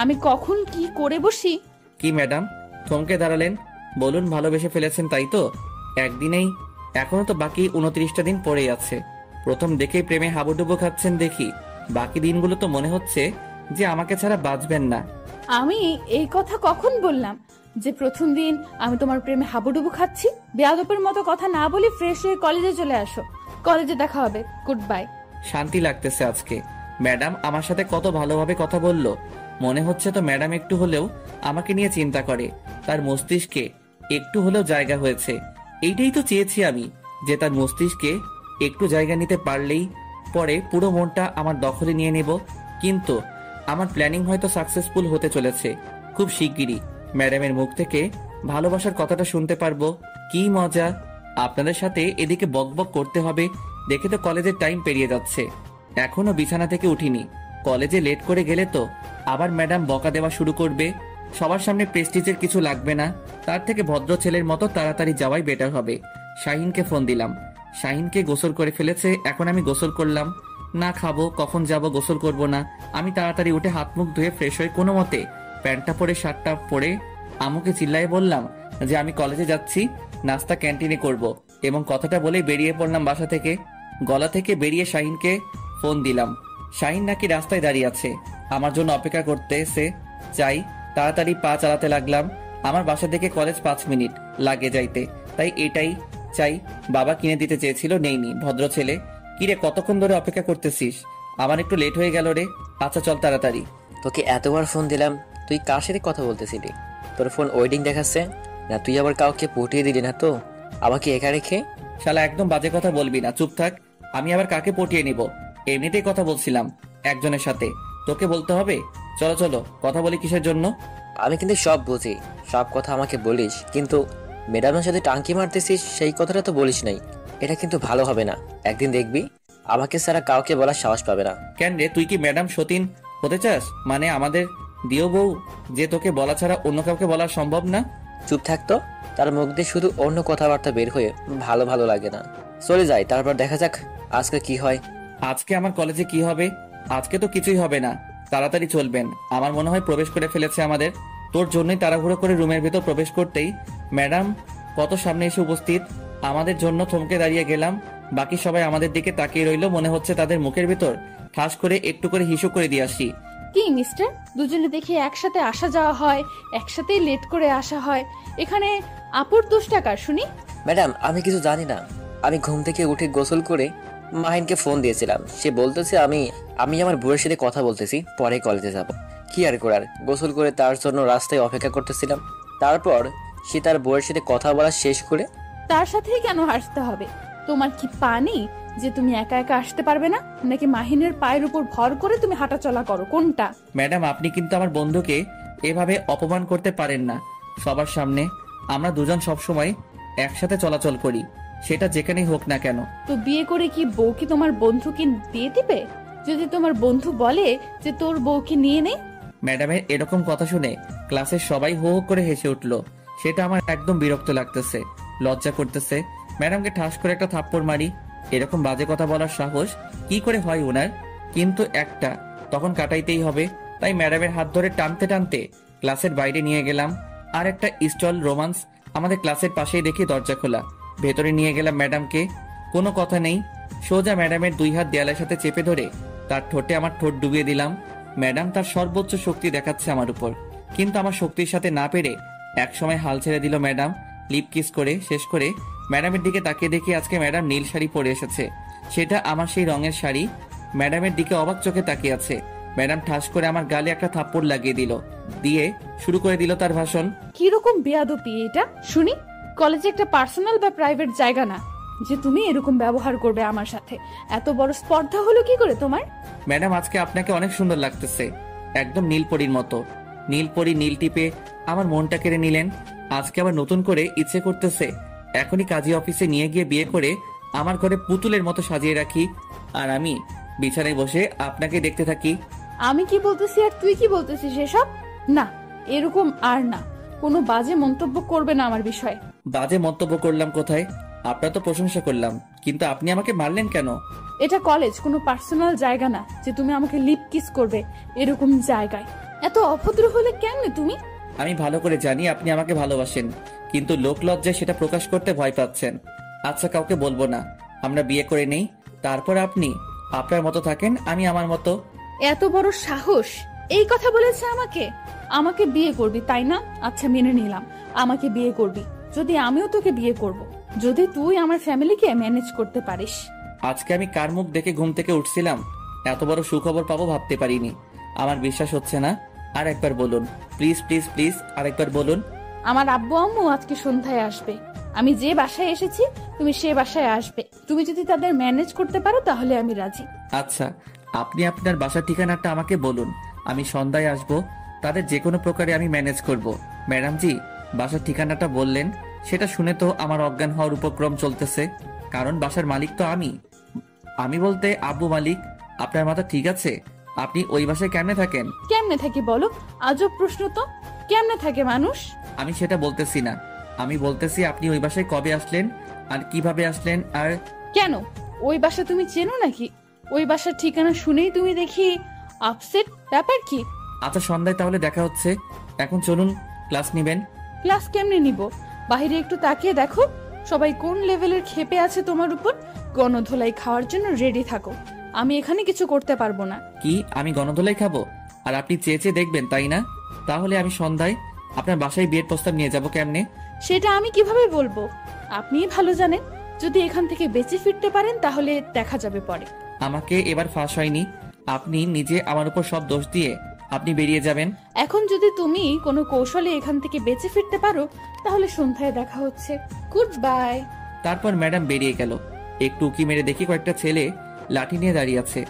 আমি কখন কি করে বসি।
কি ম্যাডাম, থমকে দাঁড়ালেন? বলুন, ভালোবেসে ফেলেছেন তাই তো? একদিনেই? এখনো তো বাকি 29টা দিন পড়েই আছে। প্রথম দেখেই প্রেমে হাবুডুবু খাচ্ছেন দেখি। বাকি দিনগুলো তো মনে হচ্ছে যে আমাকে ছাড়া বাঁচবেন না।
আমি এই কথা কখন বললাম যে প্রথম দিন আমি তোমার প্রেমে হাবুডুবু খাচ্ছি? বেয়াদবের মতো কথা না বলি ফ্রেশ হয়ে কলেজে চলে আসো। কলেজে দেখা হবে, গুড বাই।
শান্তি লাগতেছে আজকে। ম্যাডাম আমার সাথে কত ভালোভাবে কথা বললো। মনে হচ্ছে তো ম্যাডাম একটু হলেও আমাকে নিয়ে চিন্তা করে, তার মস্তিষ্কে একটু হলেও জায়গা হয়েছে। এইটাই তো চেয়েছি আমি, যে তার মস্তিষ্কে একটু জায়গা নিতে পারলেই পরে পুরো মনটা আমার দখলে নিয়ে নেব। কিন্তু আমার প্ল্যানিং হয়তো সাকসেসফুল হতে চলেছে। খুব শিগগিরই ম্যাডামের মুখ থেকে ভালোবাসার কথাটা শুনতে পারবো। কি মজা! আপনাদের সাথে এদিকে বকবক করতে হবে দেখে তো কলেজের টাইম পেরিয়ে যাচ্ছে, এখনো বিছানা থেকে উঠিনি। কলেজে লেট করে গেলে তো আবার ম্যাডাম বকা দেওয়া শুরু করবে। সবার সামনে প্রেস্টিজের কিছু লাগবে না, তার থেকে ভদ্র ছেলের মতো তাড়াতাড়ি যাওয়াই বেটার হবে। শাহিনকে ফোন দিলাম। শাহিনকে গোসল করে ফেলেছে, এখন আমি গোসল করলাম না। খাবো কখন, যাব গোসল করব না। আমি তাড়াতাড়ি উঠে হাত মুখ ধুয়ে ফ্রেশ হয়ে কোনো মতে প্যান্টটা পরে শার্টটা পরে আম্মুকে চিল্লায়ে বললাম, যে আমি কলেজে যাচ্ছি, নাস্তা ক্যান্টিনে করব, এবং কথাটা বলেই বেরিয়ে পড়লাম বাসা থেকে। গলা থেকে বেরিয়ে শাহিনকে ফোন দিলাম। শাহিন নাকি রাস্তায় দাঁড়িয়ে আছে, আমার জন্য অপেক্ষা করতেছে। চাই তাড়াতাড়ি পা চালাতে লাগলাম। আমার বাসা থেকে কলেজ 5 মিনিট লাগে যাইতে, তাই এটাই চাই। বাবা কিনে দিতে চেয়েছিল, নেইনি। ভদ্র ছেলে। কিরে, কতক্ষণ ধরে অপেক্ষা করতেছিস? আমার একটু লেট হয়ে গেল রে। আচ্ছা চল তাড়াতাড়ি।
তোকে এতবার ফোন দিলাম, তুই কার সাথে কথা বলতেছিলি? তোর ফোন ওয়েটিং দেখাচ্ছে না? তুই আবার কাউকে পটিয়ে দিলি না তো আমাকে একা রেখে?
শালা একদম বাজে কথা বলবি না, চুপ থাক। আমি আবার কাকে পটিয়ে নিব? এমনিতেই কথা বলছিলাম একজনের সাথে, তোকে বলতে হবে? চলো চলো, কথা বলি কিসের জন্য?
আমি কিন্তু সব বুঝি, সব কথা আমাকে বলিস, কিন্তু ম্যাডামের সাথে টাঙ্কি মারতেছিস সেই কথাটা তো বলিস নাই। এটা কিন্তু ভালো হবে না। একদিন দেখবি আমাকে ছাড়া কাউকে বলার সাহস পাবে না।
কেন রে, তুই কি ম্যাডাম সতীন হতে চাস? মানে আমাদের দিও বউ, যে তোকে বলা ছাড়া অন্য কাউকে বলা সম্ভব না?
চুপ থাকতো, তার মুখ দিয়ে শুধু অন্য কথাবার্তা বের হয়ে ভালো ভালো লাগে না। চলে যাই, তারপর দেখা যাক আজকে কি হয়।
আজকে আমার কলেজে কি হবে? আজকে তো কিছুই হবে না, তাড়াতাড়ি চলবেন। আমার মনে হয় প্রবেশ করে ফেলেছে আমাদের। তোর জন্যই তাড়াহুড়ো করে রুমের ভেতর প্রবেশ করতেই ম্যাডাম কত সামনে এসে উপস্থিত। আমাদের জন্য থমকে দাঁড়িয়ে গেলাম। বাকি সবাই আমাদের দিকে তাকিয়ে রইল, মনে হচ্ছে তাদের মুখের ভেতর ঠাস করে একটু করে হিসু করে দিয়ে আসি।
কি মিস্টার, দুজনে দেখে একসাথে আসা যাওয়া হয়, একসাথেই লেট করে আসা হয়, এখানে আপুর দোষ টাকার শুনি?
ম্যাডাম, আমি কিছু জানি না। আমি ঘুম থেকে উঠে গোসল করে মাহিনকে ফোন দিয়েছিলাম। সে বলতেছে আমি আমার বউয়ের সাথে কথা বলতেছি, পরে কলেজে যাব। কি আর করার, গোসল করে তার জন্য রাস্তায় অপেক্ষা করতেছিলাম। তারপর সে তার বউয়ের সাথে কথা বলা শেষ করে।
তার সাথেই কেন আসতে হবে? তোমার কি পানি যে তুমি একা একা আসতে পারবে না, নাকি মাহিনের পায়ের উপর ভর করে তুমি হাঁটা চলা করো? কোনটা?
ম্যাডাম, আপনি কিন্তু আমার বন্ধুকে এভাবে অপমান করতে পারেন না সবার সামনে। আমরা দুজন সবসময় একসাথে চলাচল করি, সেটা যেখানেই হোক না কেন।
তো বিয়ে করে কি বউ কি তোমার বন্ধুকে দিয়ে দিবে? যদি তোমার বন্ধু বলে যে তোর বউকে নিয়ে নে?
ম্যাডামের এরকম কথা শুনে ক্লাসের সবাই হো হো করে হেসে উঠলো। সেটা আমার একদম বিরক্ত লাগতেছে, লজ্জা করতেছে। ম্যাডামকে ঠাস করে একটা থাপ্পড় মারি। এরকম বাজে কথা বলার সাহস কি করে হয় ওনার? কিন্তু একটা তখন কাটাইতেই হবে, তাই ম্যাডামের হাত ধরে টানতে টানতে ক্লাসের বাইরে নিয়ে গেলাম। আর একটা স্টল রোমান্স আমাদের ক্লাসের পাশেই দেখি দরজা খোলা। ভেতরে নিয়ে গেলাম ম্যাডামকে। কোনো কথা নেই, সোজা ম্যাডামের 2 হাত দেয়ালের সাথে চেপে ধরে তার ঠোঁটে আমার ঠোঁট ডুবিয়ে দিলাম। ম্যাডাম তার সর্বোচ্চ শক্তি দেখাচ্ছে আমার উপর, কিন্তু আমার শক্তির সাথে না পেরে একসময় হাল ছেড়ে দিল ম্যাডাম। লিপ কিস করে শেষ করে ম্যাডামের দিকে তাকিয়ে দেখি আজকে ম্যাডাম নীল শাড়ি পরে এসেছে। সেটা আমার সেই রঙের শাড়ি। ম্যাডামের দিকে অবাক চোখে তাকিয়ে আছে। ম্যাডাম ঠাস করে আমার গালে একটা থাপ্পড় লাগিয়ে দিল, দিয়ে শুরু করে দিল তার ভাষণ।
কিরকম বেয়াদবি এটা শুনি? কলেজে একটা পার্সোনাল বা প্রাইভেট জায়গা না যে তুমি এরকম ব্যবহার করবে আমার সাথে। এত বড় স্পর্ধা হলো কি করে তোমার?
ম্যাডাম, আজকে আপনাকে অনেক সুন্দর লাগতেছে, একদম নীলপরীর মতো। নীলপরী নীল টিপে আমার মনটা কেড়ে নিলেন। আজকে আবার নতুন করে ইচ্ছে করতেছে এখনই কাজী অফিসে নিয়ে গিয়ে বিয়ে করে আমার ঘরে পুতুলের মতো সাজিয়ে রাখি, আর আমি বিছানায় বসে আপনাকে দেখতে থাকি।
আমি কি বলতেছি আর তুই কি বলতেছিস এসব? না, এরকম আর না। কোনো বাজে মন্তব্য করবে না আমার বিষয়ে।
বাজে মন্তব্য করলাম কোথায়? আপনার তো প্রশংসা করলাম, কিন্তু আপনি আমাকে মারলেন কেন?
এটা কলেজ, কোনো পার্সোনাল জায়গা না যে তুমি আমাকে লিপ কিস করবে এরকম জায়গায়। এত অভদ্র হলে কেমনে তুমি?
আমি ভালো করে জানি আপনি আমাকে ভালোবাসেন, কিন্তু লোক লজ্জায় সেটা প্রকাশ করতে ভয় পাচ্ছেন। আচ্ছা, কাউকে বলবো না, আমরা বিয়ে করে নেই, তারপর আপনি আপনার মতো থাকেন, আমি আমার মতো।
এত বড় সাহস! এই কথা বলেছে আমাকে? আমাকে বিয়ে করবি তাই না? আচ্ছা, মেনে নিলাম আমাকে বিয়ে করবি। যদি আমিও তোকে বিয়ে করব, যদি তুই আমার ফ্যামিলিকে ম্যানেজ করতে পারিস।
আজকে আমি কার মুখ দেখে ঘুম থেকে উঠছিলাম, এত বড় সুখবর পাবো ভাবতে পারিনি। আমার বিশ্বাস হচ্ছে না, আর একবার বলুন প্লিজ প্লিজ প্লিজ, আরেকবার বলুন।
আমার আব্বু আম্মু আজকে সন্ধ্যায় আসবে। আমি যে বাসায় এসেছি তুমি সে বাসায় আসবে। তুমি যদি তাদের ম্যানেজ করতে পারো তাহলে আমি রাজি।
আচ্ছা, আপনি আপনার বাসার ঠিকানাটা আমাকে বলুন, আমি সন্ধ্যায় আসব। তাদের যে কোনো প্রকারে আমি ম্যানেজ করব। ম্যাডাম জি, বাসার ঠিকানাটা বললেন, সেটা শুনে তো আমার অজ্ঞান হওয়ার উপক্রম চলতেছে, কারণ বাসার মালিক তো আমি বলতে আব্বু মালিক। আপনার মাথা ঠিক আছে? আপনি ওই বাসায় কেমনে থাকেন?
কেমনে থাকি বলো? আজব প্রশ্ন তো। কেমনে থাকে মানুষ?
আমি সেটা বলতেছি না, আমি বলতেছি আপনি ওই বাসায় কবে আসলেন আর কিভাবে আসলেন। আর
কেন, ওই বাসা তুমি চেনো নাকি? ওই বাসার ঠিকানা শুনেই তুমি দেখি আপসেট। ব্যাপার কি?
আচ্ছা, সন্ধ্যায় তাহলে দেখা হচ্ছে। এখন চলুন, ক্লাস নেবেন।
ক্লাস কেমনে নিব? বাইরে একটু তাকিয়ে দেখো, সবাই কোন লেভেলের ক্ষেপে আছে তোমার উপর। গণধোলাই খাওয়ার জন্য রেডি থাকো। আমি এখানে কিছু করতে পারবো না।
কি আমি গণধোলাই খাবো? আর আপনি চেয়ে চেয়ে দেখবেন, তাই না? তাহলে আমি সন্ধ্যায় আপনার বাসায় বিয়ের প্রস্তাব নিয়ে যাব কেমনে?
সেটা আমি কিভাবে বলবো? আপনিই ভালো জানেন। যদি এখান থেকে বেঁচে ফিরতে পারেন তাহলে দেখা যাবে পরে।
আমাকে এবার ফাঁস হয়নি। আপনি নিজে আমার উপর সব দোষ দিয়ে আপনি বেরিয়ে যাবেন।
এখন যদি তুমি কোনো কৌশলে এখান থেকে বেঁচে ফিরতে পারো তাহলে সন্ধ্যায় দেখা হচ্ছে। Good bye.
তারপর ম্যাডাম বেরিয়ে গেল। একটু উকি মেরে দেখি কয়েকটা ছেলে লাঠি নিয়ে দাঁড়িয়ে আছে।